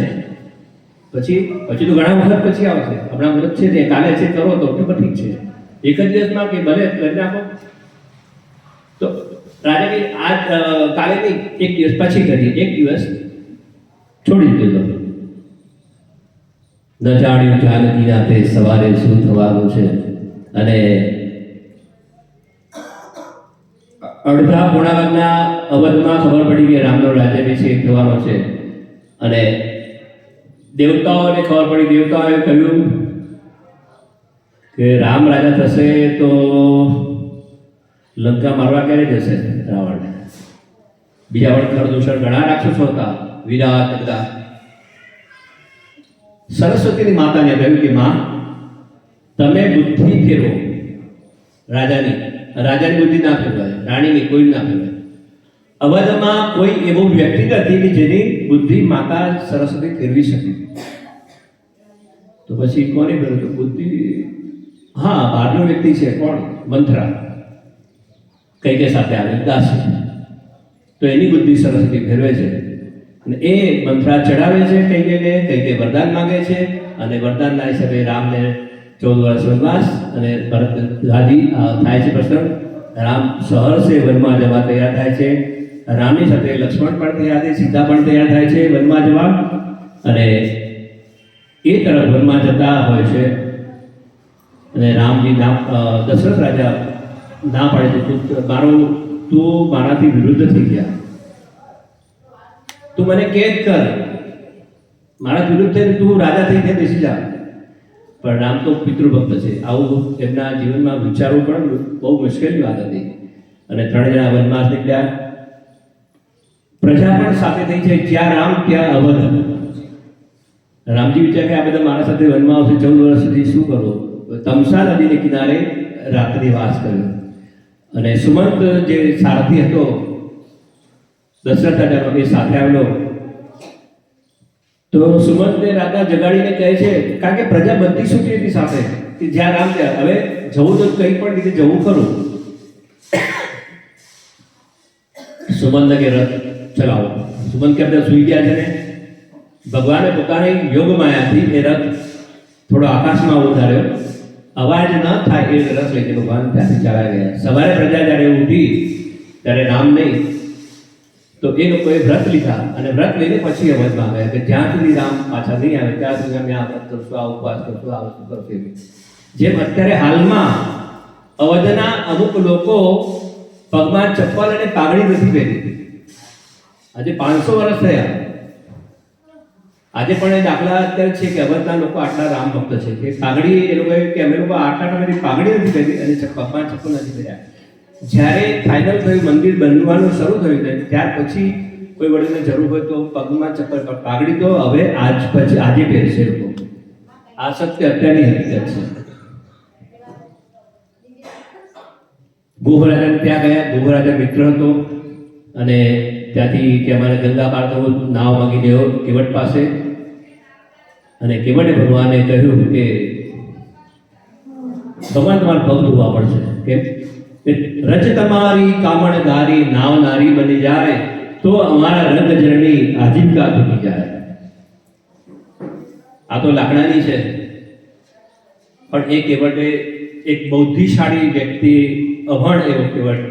પછી તો ઘણા વખત પછી આવશે. હમણાં મુહૂર્ત છે તે કાલે છે, કરો તો ઠીક છે. એક જ દિવસમાં કે ભલે કરી નાખો. તો રાજા કે આજ કાલે નહીં, એક દિવસ પછી કરીએ. એક દિવસ છોડી દીધો. ન જાણ્યું જાનકી નાથે સવારે શું થવાનું છે. અને અડધા પોણા વાગના અવધમાં ખબર પડી કે રામનો રાજ્યાભિષેક થવાનો છે. અને દેવતાઓને ખબર પડી. દેવતાઓએ કહ્યું કે રામ રાજા થશે તો લંકા મારવા ક્યારે જશે રાવણ? બીજા વખત દૂષણ ઘણા રાક્ષસો હતા, વિરાટ બધા. સરસ્વતીની માતાને કહ્યું કે માં તમે બુદ્ધિ ફેરવો રાજાની. રાજાની બુદ્ધિ ના ફેરવાય, રાણીની કોઈ ના ફેરવાય. અવધમાં કોઈ એવો વ્યક્તિ નથી કે જેની બુદ્ધિ માતા સરસ્વતી ફેરવી શકે. તો પછી કોને ફેરવું? તો બુદ્ધિ હા બહારનો વ્યક્તિ છે. કોણ? મંથરા. કઈ સાથે આવે દાસી. તો એની બુદ્ધિ સરસ્વતી ફેરવે છે અને એ મંથરા ચડાવે છે કઈ વરદાન માંગે છે. અને વરદાનના હિસાબે રામને 14 વર્ષ વનવાસ અને ભરત ગાદી થાય છે પ્રસંગ. રામ સહર્ષે વનમાં જવા તૈયાર થાય છે. રામની સાથે લક્ષ્મણ પણ તૈયાર થાય, સીતા પણ તૈયાર થાય છે વનમાં જવા. અને એ તરફ વનમાં જતા હોય છે અને રામજી દશરથ રાજા ના પાડે છે, તું મારાથી વિરુદ્ધ થઈ ગયા, તું મને કેદ કર, મારા વિરુદ્ધ થઈને તું રાજા થઈ ગયા બેસી જા. પણ રામ તો પિતૃભક્ત છે. આવું એમના જીવનમાં વિચારવું પણ બહુ મુશ્કેલની વાત હતી. અને 3 જણા વનવાસ નીકળ્યા. પ્રજા પણ સાથે થઈ છે. જ્યાં રામ ત્યાં અવધ. રામજી વિચાર કે આ બધા મારા સાથે વનમાં આવશે, 14 વર્ષ સુધી શું કરો? તમસા નદીને કિનારે રાત્રિ વાસ કર્યો. અને સુમંત જે સારથી હતો દશરથ રાજાનો, એ સાથે આવેલો. તો સુમંતને રાજા જગાડીને કહે છે, કારણ કે પ્રજા બધી છૂટી હતી સાથે કે જ્યાં રામ ત્યાં. હવે જવું તો કંઈ પણ રીતે જવું ખરું. સુમંત કે રથ ચલાવો. સુમંત કે બધા સુઈ ગયા છે ને ભગવાને પોતાની યોગ માયાથી એ રથ થોડો આકાશમાં વધાર્યો. અવાજ ન થાય એ રથ લઈને ભગવાન ત્યાંથી ચાલ્યા ગયા. સવારે પ્રજા જ્યારે ઉઠી ત્યારે રામ નહીં, તો એ લોકોએ વ્રત લીધા અને વ્રત લઈને પછી અવધમાં ગયા કે જ્યાં સુધી રામ પાછા નહીં આવે ત્યાં સુધી અમે આ વ્રત કરશું, આ ઉપવાસ કરશું, આ વસ્તુ કરશું. જેમ અત્યારે હાલમાં અવધના અમુક લોકો પગમાં ચપ્પલ અને પાઘડી નથી પહેરી. આજે 500 વર્ષ થયા. આજે પણ એ દાખલા અત્યારે છે કે અવધના લોકો આટલા રામ ભક્ત છે કે પાઘડી એ લોકોએ કે અમે લોકો આટલા સમયથી પાઘડી નથી પહેરી અને પગમાં ચપ્પલ નથી પહેર્યા. જ્યારે ફાઇનલ થયું, મંદિર બનવાનું શરૂ થયું ત્યાર પછી કોઈ વડીલને જરૂર હોય તો પગમાં ચપ્પલ, પાઘડી તો હવે આજે પહેરશે લોકો. આ સત્ય અત્યારની હકીકત છે. ગોહરાજાને ત્યાં ગયા. ગોહરાજા મિત્ર હતો અને ત્યાંથી કે અમારે ગંગા પાર તો નાવ માગી ગયો કેવટ પાસે, અને કેવટે ભગવાને કહ્યું કે ભગવાન તમારે પગ ધોવા પડશે. કેમ? રચ તમારી કામણધારી નાવ નારી બની જાય તો અમારા રંગ જરણી આજીવિકા બની જાય. આ તો લાકડાની છે, પણ એ કેવટે એક બૌદ્ધિશાળી વ્યક્તિ, અભણ એવો કેવટ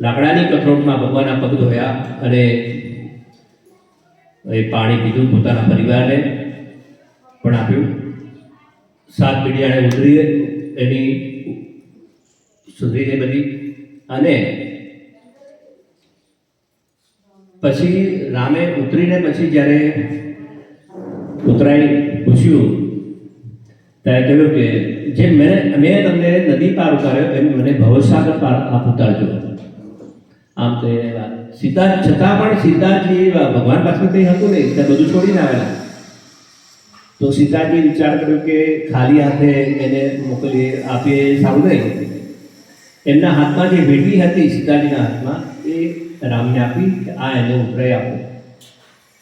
લાકડાની કથરોટમાં ભગવાનના પગ ધોયા અને એ પાણી પીધું, પોતાના પરિવારને પણ આપ્યું. 7 પીઢિયાને ઉતરી એની સુધરી એ બધી. અને પછી રામે ઉતરીને પછી જ્યારે ઉતરાઈ પૂછ્યું ત્યારે કહ્યું કે જેમ મેં તમને નદી પાર ઉતાર્યો એમ મને ભવસાગર પાર આપ ઉતારજો. આમ તો એ વાત સીતા, છતાં પણ સીતાજી ભગવાન પાસે કંઈ હતું નહીં, ત્યાં બધું છોડીને આવેલા. તો સીતાજી વિચાર કર્યો કે ખાલી હાથે એને મોકલી આપીએ સારું નહીં. એમના હાથમાં જે વીંટી હતી સીતાજીના હાથમાં એ રામને આપી કે આ એને ઉતરાઈ આપો.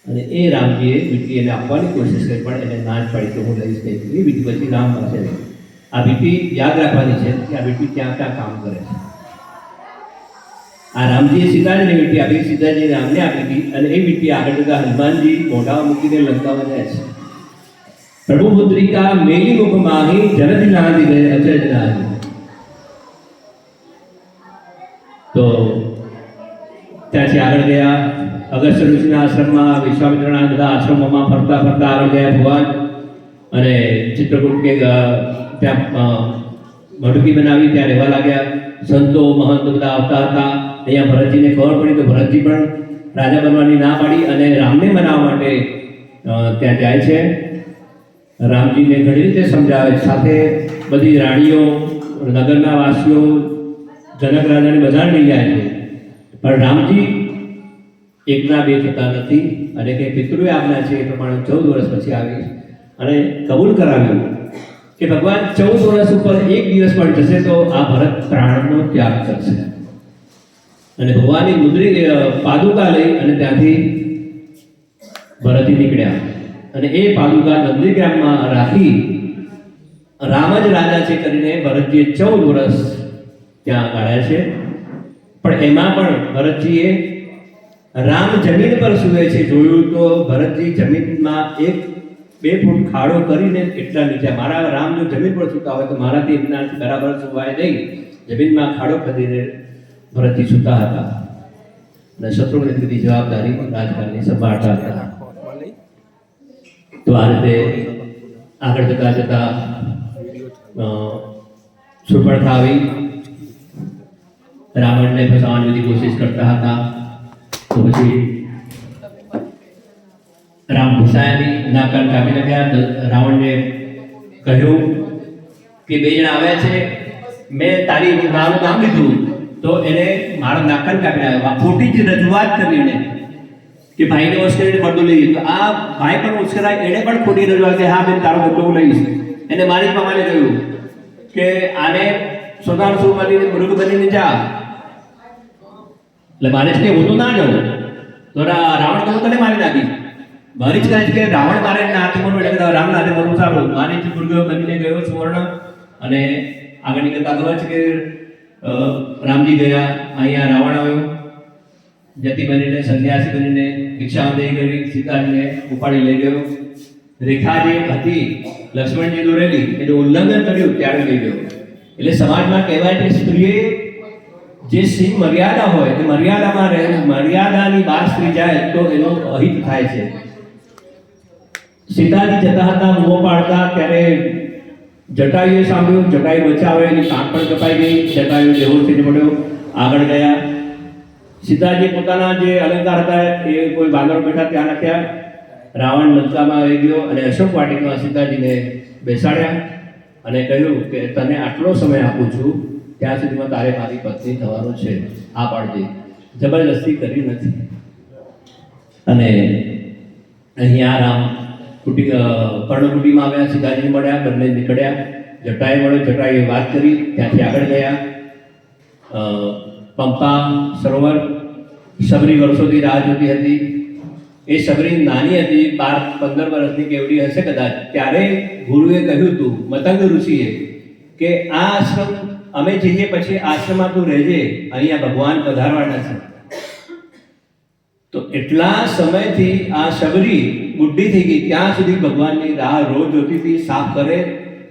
અને એ રામજીએ વીંટી એને આપવાની કોશિશ કરી, પણ એને ના જ પાડી કે હું લઈશ નહીં. એ વીંટી પછી રામ પાસે રહી. આ વીંટી યાદ રાખવાની છે કે આ વીંટી ક્યાં ક્યાં કામ કરે છે. આ રામજીએ સીતાજીને વીંટી આપી, સીતાજીએ રામને આપી હતી, અને એ વીંટી આગળ જતા હનુમાનજી મોઢામાં મૂકીને લંકામાં જાય છે. પ્રભુ પુત્રિકા મેલી મુખ માહી જનથી નાદી ગયે અચરજ નાહી. તો ત્યાંથી આગળ ગયા અગસ્ત્ય ઋષિના આશ્રમમાં, વિશ્વામિત્રના બધા આશ્રમોમાં ફરતા ફરતા આગળ ગયા ભગવાન. અને ચિત્રકૂટ કે ત્યાં મઢુકી બનાવી, ત્યાં રહેવા લાગ્યા. સંતો મહંત બધા આવતા હતા. અહીંયા ભરતજીને ખબર પડી તો ભરતજી પણ રાજા બનવાની ના પાડી અને રામને મનાવવા માટે ત્યાં જાય છે. રામજીને ઘણી રીતે સમજાવે, સાથે બધી રાણીઓ, નગરના વાસીઓ, જનક રાજાને બધાને લઈ જાય છે. પણ રામજી એકના બે થતા નથી અને કે પિતૃએ આજ્ઞા છે એ પ્રમાણે 14 વર્ષ પછી આવી અને કબૂલ કરાવ્યું કે ભગવાન 14 વર્ષ ઉપર એક દિવસ પણ જશે તો આ ભરત પ્રાણનો ત્યાગ કરશે. અને ભગવાનની મુદ્રી પાદુકા લઈ અને ત્યાંથી ભરતજી નીકળ્યા. અને એ પાદુકા નંદીગ્રામમાં રાખી રામ જ રાજા છે કરીને ભરતજીએ 14 વર્ષ ત્યાં કાઢ્યા છે. પણ એમાં પણ ભરતજીએ રામ જમીન પર સૂવે છે જોયું તો ભરતજી જમીનમાં 1-2 ફૂટ ખાડો કરીને એટલા નીચે, મારા રામ જો જમીન પર સૂતા હોય તો મારાથી એમનાથી બરાબર સુવાય નહીં. જમીનમાં ખાડો ખોદીને ભરતજી સૂતા હતા અને શત્રુઘ્ને બધી જવાબદારી રાજકારણની સંભાળતા હતા. તો આ રીતે આગળ જતા જતા સુપર્ણખા આવી રાવણને ફસાવવાની બધી કોશિશ કરતા હતા. તો પછી રામ ફસાયા નહીં, નાકન કાપી નાખ્યા. રાવણને કહ્યું કે 2 જણા આવ્યા છે, મેં તારી મારું નામ લીધું તો એને મારું નાકન કાપી નાખ્યા. ખોટી જ રજૂઆત કરી એને કે ભાઈને ઉશ્કેરીને બદલો લઈએ. તો આ ભાઈ પણ ઉશ્કેરાય, એને પણ ખોટી રજૂઆત કે હા બેન તારો બદલો હું લઈશ. એને મારી મામાને કહ્યું કે આને સોનાર સુર બનીને મૃગ બનીને જા. એટલે મારે જ કે હું તો ના જાઉં. તો રાવણ કહ્યું તને મારી નાખી. મારી જ કહે છે કે રાવણ મારે નાથી મરવું એટલે રામ નાથે મરવું સારું. મારી જ મૃગ બનીને ગયો સુવર્ણ. અને આગળની કથા ખબર છે કે રામજી ગયા, અહીંયા રાવણ આવ્યો, જતી બનીને સંન્યાસી બનીને ભિક્ષા દઈ ગઈ, સીતાજીને ઉપાડી લઈ ગયો. રેખા જે હતી લક્ષ્મણજી દોરેલી એનું ઉલ્લંઘન કર્યું ત્યારે લઈ ગયો. એટલે સમાજમાં કહેવાય કે સ્ત્રીએ જે સીમ મર્યાદા હોય તે મર્યાદામાં રહે, મર્યાદાની બહાર સ્ત્રી જાય તો એનું અહિત થાય છે. સીતાજી જતા હતા મોં પાડતા ત્યારે જટાયુએ સાંભળ્યું, જટાયુ બચાવે, એની કાંક પણ કપાઈ ગઈ, જટાયુ બેહોશ થઈને પડ્યો. આગળ ગયા, સીતાજી પોતાના જે અલંકાર હતા એ કોઈ બાંદરો બેઠા ત્યાં નાખ્યા. રાવણ લંકામાં આવી ગયો અને અશોક વાટિકામાં સીતાજીને બેસાડ્યા અને કહ્યું કે તને આટલો સમય આપું છું, ત્યાં સુધીમાં તારે મારી પત્ની થવાનું છે, આ પાડજે. જબરદસ્તી કરી નથી. અને અહીંયા રામ કર્ણકુટીમાં આવ્યા, સીતાજી મળ્યા, બંને નીકળ્યા. જટાએ મળ્યો, જટાએ વાત કરી, ત્યાંથી આગળ ગયા પંપા સરોવર. સબરી વર્ષોથી રાહ જોતી હતી. એ સબરી નાની હતી, 12-15 વર્ષની કેવડી હશે કદાચ. ત્યારે ગુરુએ કહ્યું હતું, મતંગ ઋષિએ, કે આ આશ્રમ અમે જઈએ પછી આશ્રમમાં તું રહેજે, અહીંયા ભગવાન પધારવાના છે. તો એટલા સમયથી આ સબરી બુઢી થઈ ગઈ, ત્યાં સુધી ભગવાનની રાહ રોજ જોતી હતી. સાફ કરે,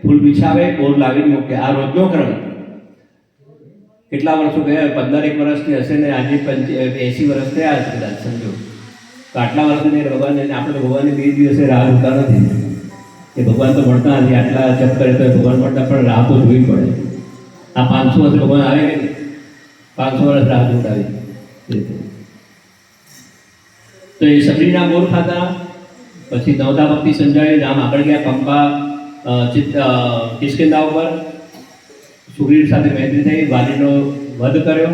ફૂલ બિછાવે, બોર લાવીને મૂકે. આ રોજનો ક્રમ. કેટલા વર્ષો ગયા? 15 વર્ષની હશે ને આજે 80 વર્ષ થયા હશે કદાચ, સમજો. તો આટલા વર્ષની ભગવાન, આપણે ભગવાનને 2 દિવસે રાહ જોતા નથી. એ ભગવાન તો મળતા નથી. આટલા જપ કરે તો ભગવાન મળતા, પણ રાહ તો જોવી પડે. આ 500 વર્ષ ભગવાન આવે કે નહીં? 500 વર્ષ રાહ જોડાવી. તો એ સબરીના બોર ખાતા. પછી નવદા ભક્તિ સંજાઈ, રામ આગળ ગયા પંપા કિષ્કિંધા ઉપર. સુગ્રીવ સાથે મૈત્રી થઈ, વાલીનો વધ કર્યો.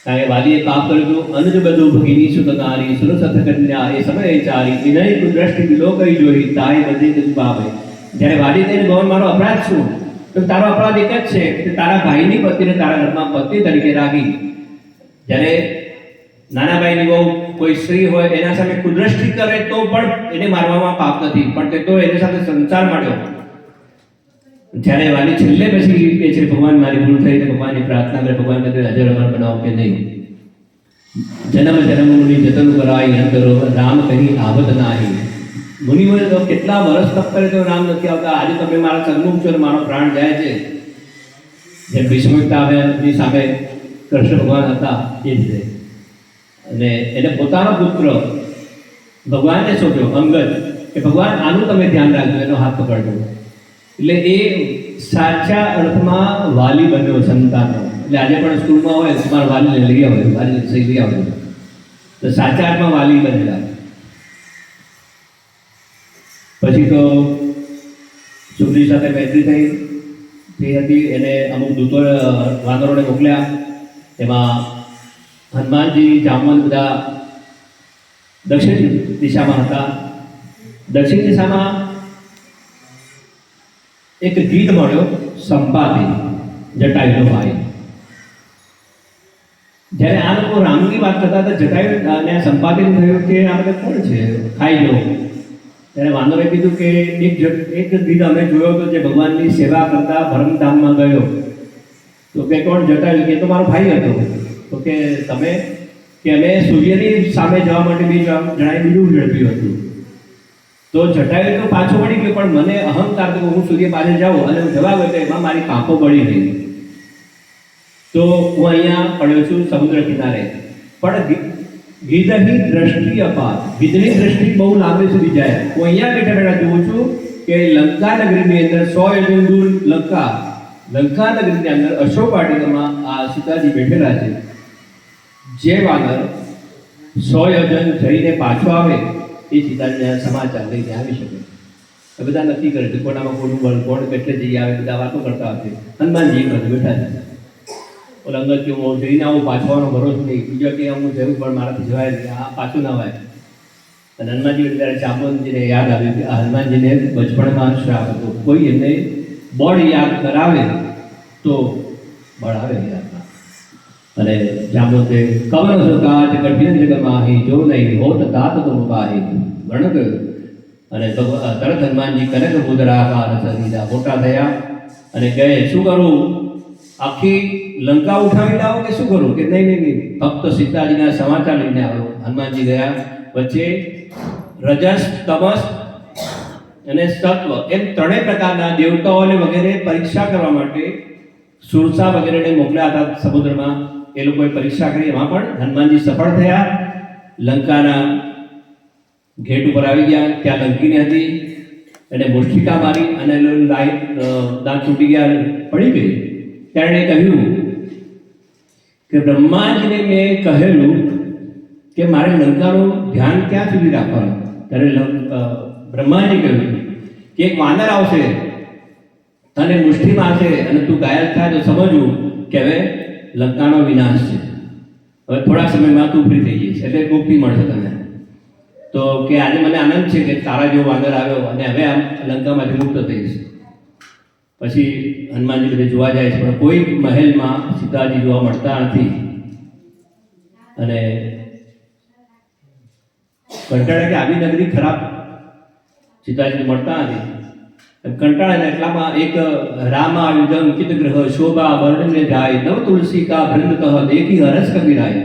કારણ કે વાલીએ પાપ કર્યું હતું. અનુજ બધું ભગીની સુતનારી સુરસથ કન્યા એ સમય ચારી વિનય કુદ્રષ્ટિ વિલો કઈ જોઈ તાય બધી કદું પાવે. જ્યારે વાલી થઈને ભગવાન મારો અપરાધ શું? તો તારો અપરાધ એક જ છે કે તારા ભાઈની પત્નીને તારા ઘરમાં પત્ની તરીકે રાખી. જ્યારે નાના ભાઈની બહુ કોઈ સ્ત્રી હોય એના સામે કુદ્રષ્ટિ કરે તો પણ એને મારવામાં પાપ નથી, પણ તે તો એની સાથે સંસાર માંડ્યો. જ્યારે વાલી છેલ્લે પછી કે છે ભગવાન મારી ભૂલ થઈ, ભગવાનની પ્રાર્થના કરે, ભગવાન કહે અજર અમર બનાવો કે નહીં. જન્મ જન્મની જતન કરાય અંતરો રામ કહી આવત નાહી. મુનિઓએ તો કેટલા વર્ષ તપ કરે તો રામ નથી આવતા. આજે તમે મારા સન્મુખ છો, મારો પ્રાણ જાય છે. જેમ ભીષ્મપિતામહની સામે કૃષ્ણ ભગવાન હતા એ રીતે. અને એને પોતાનો પુત્ર ભગવાનને સોંપ્યો, અંગદ, કે ભગવાન આનું તમે ધ્યાન રાખજો, એનો હાથ પકડજો. એટલે એ સાચા અર્થમાં વાલી બન્યો સંતાનનો. એટલે આજે પણ સ્કૂલમાં હોય તમારા વાલીને લઈ આવે, વાલીને સહી લઈ આવે, તો સાચા અર્થમાં વાલી બનેલા. પછી તો સુગ્રીવ સાથે મૈત્રી થઈ હતી. એને અમુક દૂતો વાનરોને મોકલ્યા. એમાં હનુમાનજી, જામવંત બધા દક્ષિણ દિશામાં હતા. દક્ષિણ દિશામાં એક ગીધ મળ્યો, સંપાતિ, જટાયુનો ભાઈ. જ્યારે આ લોકો રામની વાત કરતા હતા, જટાયુ અને સંપાતિને થયું કે આ બધા કોણ છે, ખાઈ લો. ત્યારે વાનરે કીધું કે એક ગીધ અમે જોયો હતો જે ભગવાનની સેવા કરતા ભરમધામમાં ગયો. તો કે કોણ? જટાયુ. કે તો મારો ભાઈ હતો. તો કે તમે? કે અમે સૂર્યની સામે જવા માટે જણાય બીજું ઝડપ્યું હતું. તો જટાયુ તો પાછો વળી ગયો, પણ મને અહંકાર તો હું સૂર્ય પાસે જાઉં અને હું જવા ગયો તો એમાં મારી પાંખો બળી ગઈ. તો હું અહીંયા પડ્યો છું સમુદ્ર કિનારે. પણ ગીધની દ્રષ્ટિ અપાર, ગીધની દ્રષ્ટિ બહુ લાંબી સુધી જાય. હું અહીંયા બેઠા બેઠા જોઉં છું કે લંકા નગરીની અંદર 100 યોજન દૂર લંકા નગરીની અંદર અશોક વાટિકામાં આ સીતાજી બેઠેલા છે. જે વાનર 100 યોજન જઈને પાછો આવે એ સીતાજીના સમાચાર લઈને આવી શકે. એ બધા નક્કી કરે છે કોનામાં કોનું બળ, કોણ કેટલે જઈ આવે, બધા વાતો કરતા હશે. હનુમાનજી બધું બેઠા છે. ઓલા અંગત કે હું જઈને આવું, પાછવાનો ભરોસો નહીં. બીજો કે હું જવું પણ મારાથી જવાય નહીં, આ પાછું ના વાય. અને હનુમાનજી ત્યારે જાંબુવંતજીને યાદ આવ્યું કે આ હનુમાનજીને બચપણમાં શ્રાપ હતો. કોઈ એમને બળ યાદ કરાવે તો બળ આવે યાદમાં. અને જાંબુવંતે કવન સુકાજ કઠિન જગમાહી જો નહીં હોત તાત તો મુબાહી વર્ણન કર્યું. અને તરત હનુમાનજી કનક મુદ્રાકાર સદીદા મોટા થયા અને કહે શું કરું? આખી લંકા ઉઠાવી લાવો કે શું કરું? કે નહીં, ફક્ત સીતાજીના સમાચાર લઈને આવો. હનુમાનજી ગયા. વચ્ચે રજસ, તમસ અને સત્વ એમ 3 પ્રકારના દેવતાઓને વગેરે પરીક્ષા કરવા માટે સુરસા વગેરેને મોકલ્યા હતા સમુદ્રમાં. એ લોકોએ પરીક્ષા કરી, એમાં પણ હનુમાનજી સફળ થયા. લંકાના ગેટ ઉપર આવી ગયા. ત્યાં લંકીની હતી, એને મુષ્ટિકા મારી અને દાંત તૂટી ગયા, પડી ગઈ. ત્યારે કહ્યું કે બ્રહ્માજીને મેં કહેલું કે મારે લંકાનું ધ્યાન ક્યાં સુધી રાખવાનું. ત્યારે બ્રહ્માજી કહ્યું કે એક વાનર આવશે, તને મુઠ્ઠીમાં છે અને તું ઘાયલ થાય તો સમજવું કે હવે લંકાનો વિનાશ છે. હવે થોડા સમયમાં તું ફ્રી થઈ જઈશ, એટલે મુક્તિ મળશે તને. તો કે આજે મને આનંદ છે કે તારા જેવો વાનર આવ્યો અને હવે આમ લંકામાંથી મુક્ત થઈશ. પછી હનુમાનજી બધે જોવા જાય છે, પણ કોઈ મહેલમાં સીતાજી જોવા મળતા નથી. અને કંટાળે કે આવી નગરી ખરાબ, સીતાજી મળતા નથી. કંટાળે એટલામાં એક રામાયુધમ કિત ગ્રહ શોભા વર્ણને જાય નવ તુલસી કા વૃંદ કહ દેખી હરસ કબીરાય.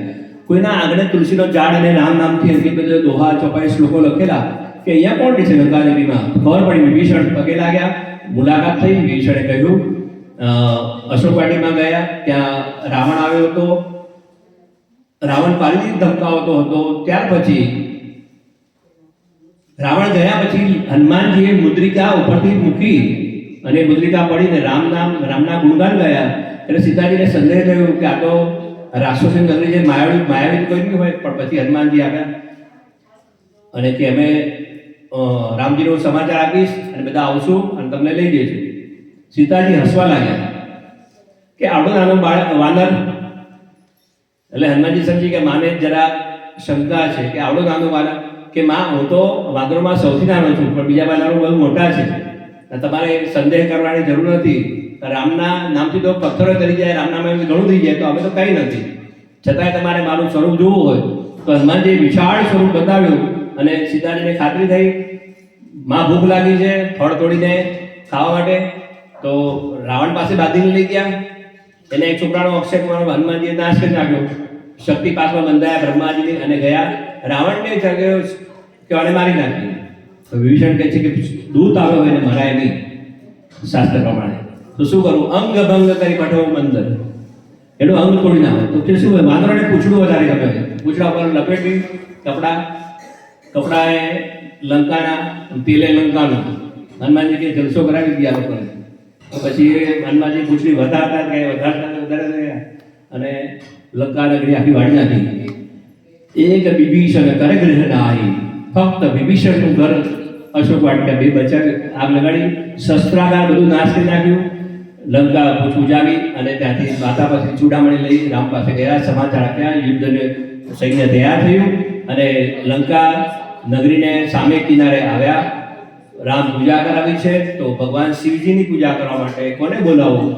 કોઈના આંગણે તુલસીનો ઝાડ અને રામ નામથી અંકિત બધે દોહા ચોપાઈ શ્લોકો લખેલા કે અહીંયા કોણ છે લંકાદેવીમાં. ખબર પડી, વિભીષણ પગે લાગ્યા, મુલાકાત થઈ. વિભીષણે કહ્યું, અશોકવાટીમાં ગયા, ત્યાં રાવણ આવ્યો હતો, રાવણ પાલીથી ધમકાવતો હતો. ત્યાર પછી રાવણ ગયા પછી હનુમાનજીએ મુદ્રિકા ઉપરથી મૂકી અને મુદ્રિકા પડીને રામના ગુણગાન ગયા. એટલે સીતાજીને સંદેહ થયો કે આ તો રાક્ષસની નગરી જે માયાવી કોઈ નહીં હોય. પણ પછી હનુમાનજી આવ્યા અને કે અમે રામજીનો સમાચાર આપીશ અને બધા આવશું અને તમને લઈ જઈશું. સીતાજી હસવા લાગ્યા કે આવડો નાનો વાનર. એટલે હનુમાનજી સમજી કે માને જરા શંકા છે કે આવડો નાનો વાનર, કે માં હું તો વાનરોમાં સૌથી નાનો છું, પણ બીજા વાનરો બહુ મોટા છે, તમારે સંદેહ કરવાની જરૂર નથી. રામના નામથી તો પથ્થરો કરી જાય, રામના નામથી ઘણું થઈ જાય, તો અમે તો કંઈ નથી. છતાંય તમારે મારું સ્વરૂપ જોવું હોય તો હનુમાનજીએ વિશાળ સ્વરૂપ બતાવ્યું. અને સીતાજીને ખાતરી થઈ, માં ભૂખ લાગી છે ફળ તોડીને ખાવા માટે. તો રાવણ પાસે બાંધીને લઈ ગયા. એને એક છોકરાનો અક્ષય કુમારનો હનુમાનજીએ નાશ કરી નાખ્યો. શક્તિ પાસમાં બંધાયા બ્રહ્માજીને અને ગયા. રાવણને જાગ્યો કે આને મારી નાખી. તો વિભીષણ કહે છે કે દૂત આવ્યો હોય એને મરાય નહીં શાસ્ત્ર પ્રમાણે, તો શું કરવું? અંગ ભંગ કરી પઠવો મંદર, એનું અંગ તોડી નાખો. તો કે શું હોય? વાંદરાને પૂંછડું વધારે ગમે, પૂંછડા ઉપર લપેટી કપડાએ લંકાના, તેલે લંકાનું. હનુમાનજી કે જલસો કરાવી ગયા લોકોને. તો પછી હનુમાનજી પૂંછડી વધારતા ગયા અને લંકા નગરી આખી વાળી નાખી. એક વિભીષણ કરે ગૃહ નાહી, ફક્ત વિભીષણનું ઘર અશોક વાટિકા બે બચાવી, આગ લગાડી, શસ્ત્રાગાર બધું નાશ કરી નાખ્યું. લંકા પૂજાવી અને ત્યાંથી માતા પાસે ચૂડામણી લઈ રામ પાસે ગયા, સમાચાર આપ્યા, યુદ્ધને સૈન્ય તૈયાર થયું અને લંકા નગરીને સામે કિનારે આવ્યા. રામ પૂજા કરાવી છે, તો ભગવાન શિવજીની પૂજા કરવા માટે કોને બોલાવવું?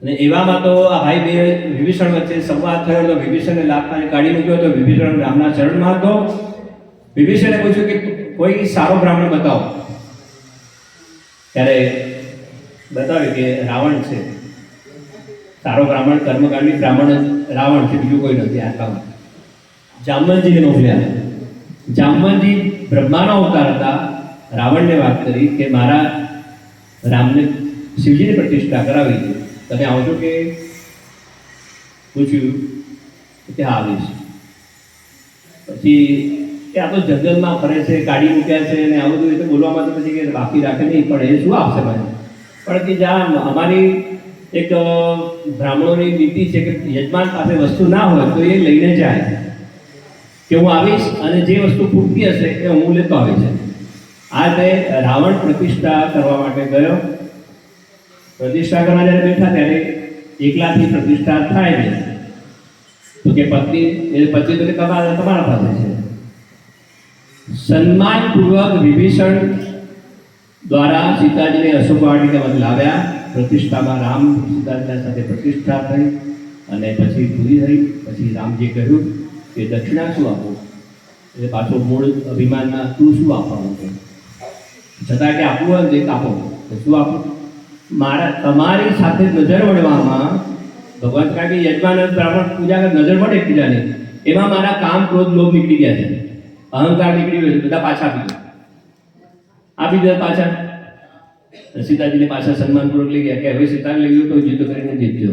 અને એવામાં તો આ ભાઈ બે વિભીષણ વચ્ચે સંવાદ થયો. તો વિભીષણને લાભને કાઢી મૂક્યો. તો વિભીષણ રામના ચરણમાં હતો. વિભીષણે પૂછ્યું કે કોઈ સારો બ્રાહ્મણ બતાવો. ત્યારે બતાવ્યું કે રાવણ છે સારો બ્રાહ્મણ, કર્મકાંડી બ્રાહ્મણ રાવણ છે, બીજું કોઈ નથી આટલામાં. જામવંતજીને મોકલ્યા. જામવંતજી બ્રહ્માનો અવતાર હતા. રાવણને વાત કરી કે મારા રામને શિવજીની પ્રતિષ્ઠા કરાવી છે, તમે આવશો કે? પૂછ્યું કે હા આવીશ. પછી કે આ તો જંગલમાં ફરે છે, કાઢી મૂક્યા છે અને આવું બધું રીતે બોલવામાં તો પછી કે બાકી રાખે નહીં, પણ એ શું આપશે મને? પણ કે જ્યાં અમારી એક બ્રાહ્મણોની નીતિ છે કે યજમાન પાસે વસ્તુ ના હોય તો એ લઈને જાય, કે હું આવીશ અને જે વસ્તુ ખૂટતી હશે એ હું લેતો આવીશ. આ રીતે રાવણ પ્રતિષ્ઠા કરવા માટે ગયો. પ્રતિષ્ઠા કરવા જ્યારે બેઠા ત્યારે એકલાથી પ્રતિષ્ઠા થાય ને, તો કે પત્ની તો તમારા પાસે છે. સન્માનપૂર્વક વિભીષણ દ્વારા સીતાજીને અશોક વાટિકામાં લાવ્યા. પ્રતિષ્ઠામાં રામ સીતાજીના સાથે પ્રતિષ્ઠા થઈ અને પછી પૂરી થઈ. પછી રામજી કહ્યું કે દક્ષિણા શું આપો? એટલે પાછો મૂળ અભિમાનમાં તું શું આપવાનું છે? છતાં કે આપવું હોય તે આપો. તો શું આપો? તમારી સાથે નજર વળવામાં ભગવાન કારણ કે યજમાન બ્રાહ્મણ પૂજા નજર વળે એકબીજાને, એમાં મારા કામ ક્રોધ લોભ નીકળી ગયા છે, અહંકાર નીકળી ગયો છે, બધા પાછા આપી દે પાછા. સીતાજીને પાછા સન્માનપૂર્વક લઈ ગયા કે હવે સીતાને લઈ ગયો તો યુદ્ધ કરીને જીતજો.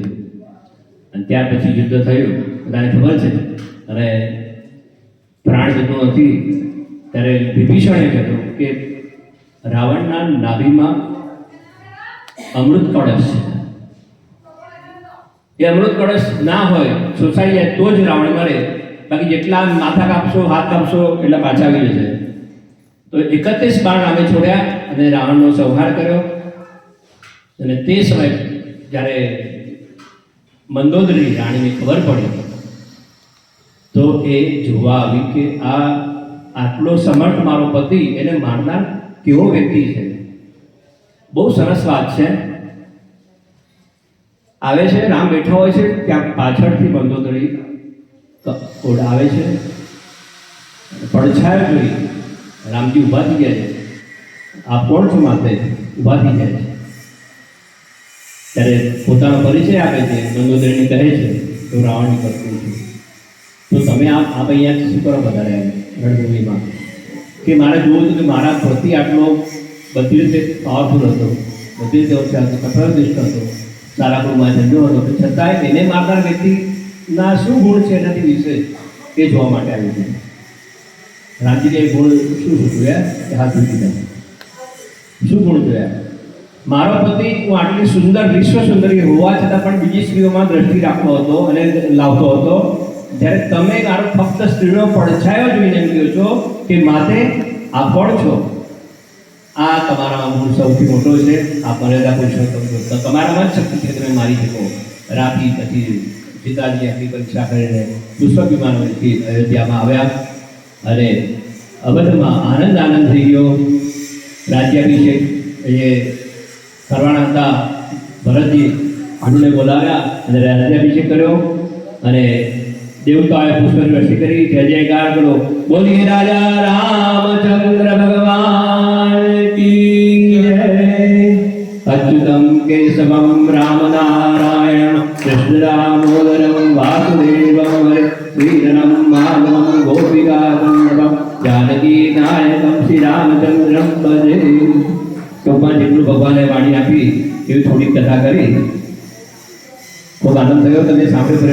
અને ત્યાર પછી યુદ્ધ થયું, બધાને ખબર છે. અને પ્રાણ જતો નથી ત્યારે વિભીષણે કહ્યું કે રાવણના નાભીમાં અમૃત કળશ છે, એ અમૃત કળશ ના હોય, શોષાઈ જાય તો જ રાવણ મરે, બાકી જેટલા માથા કાપશો હાથ કાપશો એટલા પાછા આવી જશે. તો 31 બાણ રામે છોડ્યા અને રાવણનો સંહાર કર્યો. અને તે સમયે જ્યારે મંદોદરી રાણીને ખબર પડી તો એ જોવા આવી કે આ આટલો સમર્થ મારો પતિ એને મારનાર કેવો વ્યક્તિ છે. બહુ સરસ વાત છે. આવે છે, રામ બેઠા હોય છે, ત્યાં પાછળથી બંદોદરી આવે છે, પડછાયો જોઈ રામજી ઊભા થઈ ગયા છે. આ કોણ છું માતે ઊભા થઈ જાય છે. ત્યારે પોતાનો પરિચય આપે છે, મંદોદરીને કહે છે તો રાવણની પત્ની છું. તો તમે આપ અહીંયા શું કરો વધારે રણભૂમિમાં કે મારે જોવું હતું કે મારા પ્રતિ આટલો બધી રીતે પાવરફુલ હતો, બધી રીતે હોશિયાર હતો, કઠોરનિષ્ઠ હતો, સારા ગુણમાં જન્મ્યો હતો, છતાંય એને મારનાર વ્યક્તિના શું ગુણ છે એનાથી વિશે એ જોવા માટે આવ્યું છે. રામજીને એ ગુણ શું જોયા કે હાથ મૂકી દીધા. શું ગુણ જોયા? મારો પતિ હું આટલી સુંદર વિશ્વ સુંદરી હોવા છતાં પણ બીજી સ્ત્રીઓમાં દ્રષ્ટિ રાખતો હતો અને લાવતો હતો, જ્યારે તમે મારો ફક્ત સ્ત્રીનો પડછાયો જોઈને એમ કહો છો કે માતે આ કોણ છો? આ તમારામાં ગુણ સૌથી મોટો છે. આ મર્યાદા પુરુષોત્તમ છો. તમારામાં જ શક્તિ છે, તમે મારી શકો. રાતી પછી પિતાજી આખી પરીક્ષા કરીને પુષ્પક વિમાનોથી અયોધ્યામાં આવ્યા અને અવધમાં આનંદ થઈ ગયો. રાજ્યાભિષેક એ કરવાના હતા. ભરતજી ભાનુને બોલાવ્યા અને રાજ્યાભિષેક કર્યો અને દેવતાએ પુષ્પની વૃષ્ટિ કરી. જય જયકાર કરો, બોલીએ રાજા રામચંદ્ર ભગવાન કી જય. અચ્યુતમ કેશવમ રામ નારાયણ કૃષ્ણ દામોદરમ વાસુદેવમ હરે શ્રીધરમ માધવમ ગોપિકા વલ્લભમ જાનકી નાયકમ શ્રી રામચંદ્રમ ભજે. ટૂંકમાં જેટલું ભગવાને વાણી આપી એવી થોડી કથા કરી. ખૂબ આનંદ થયો. તમે સાંભળ્યું.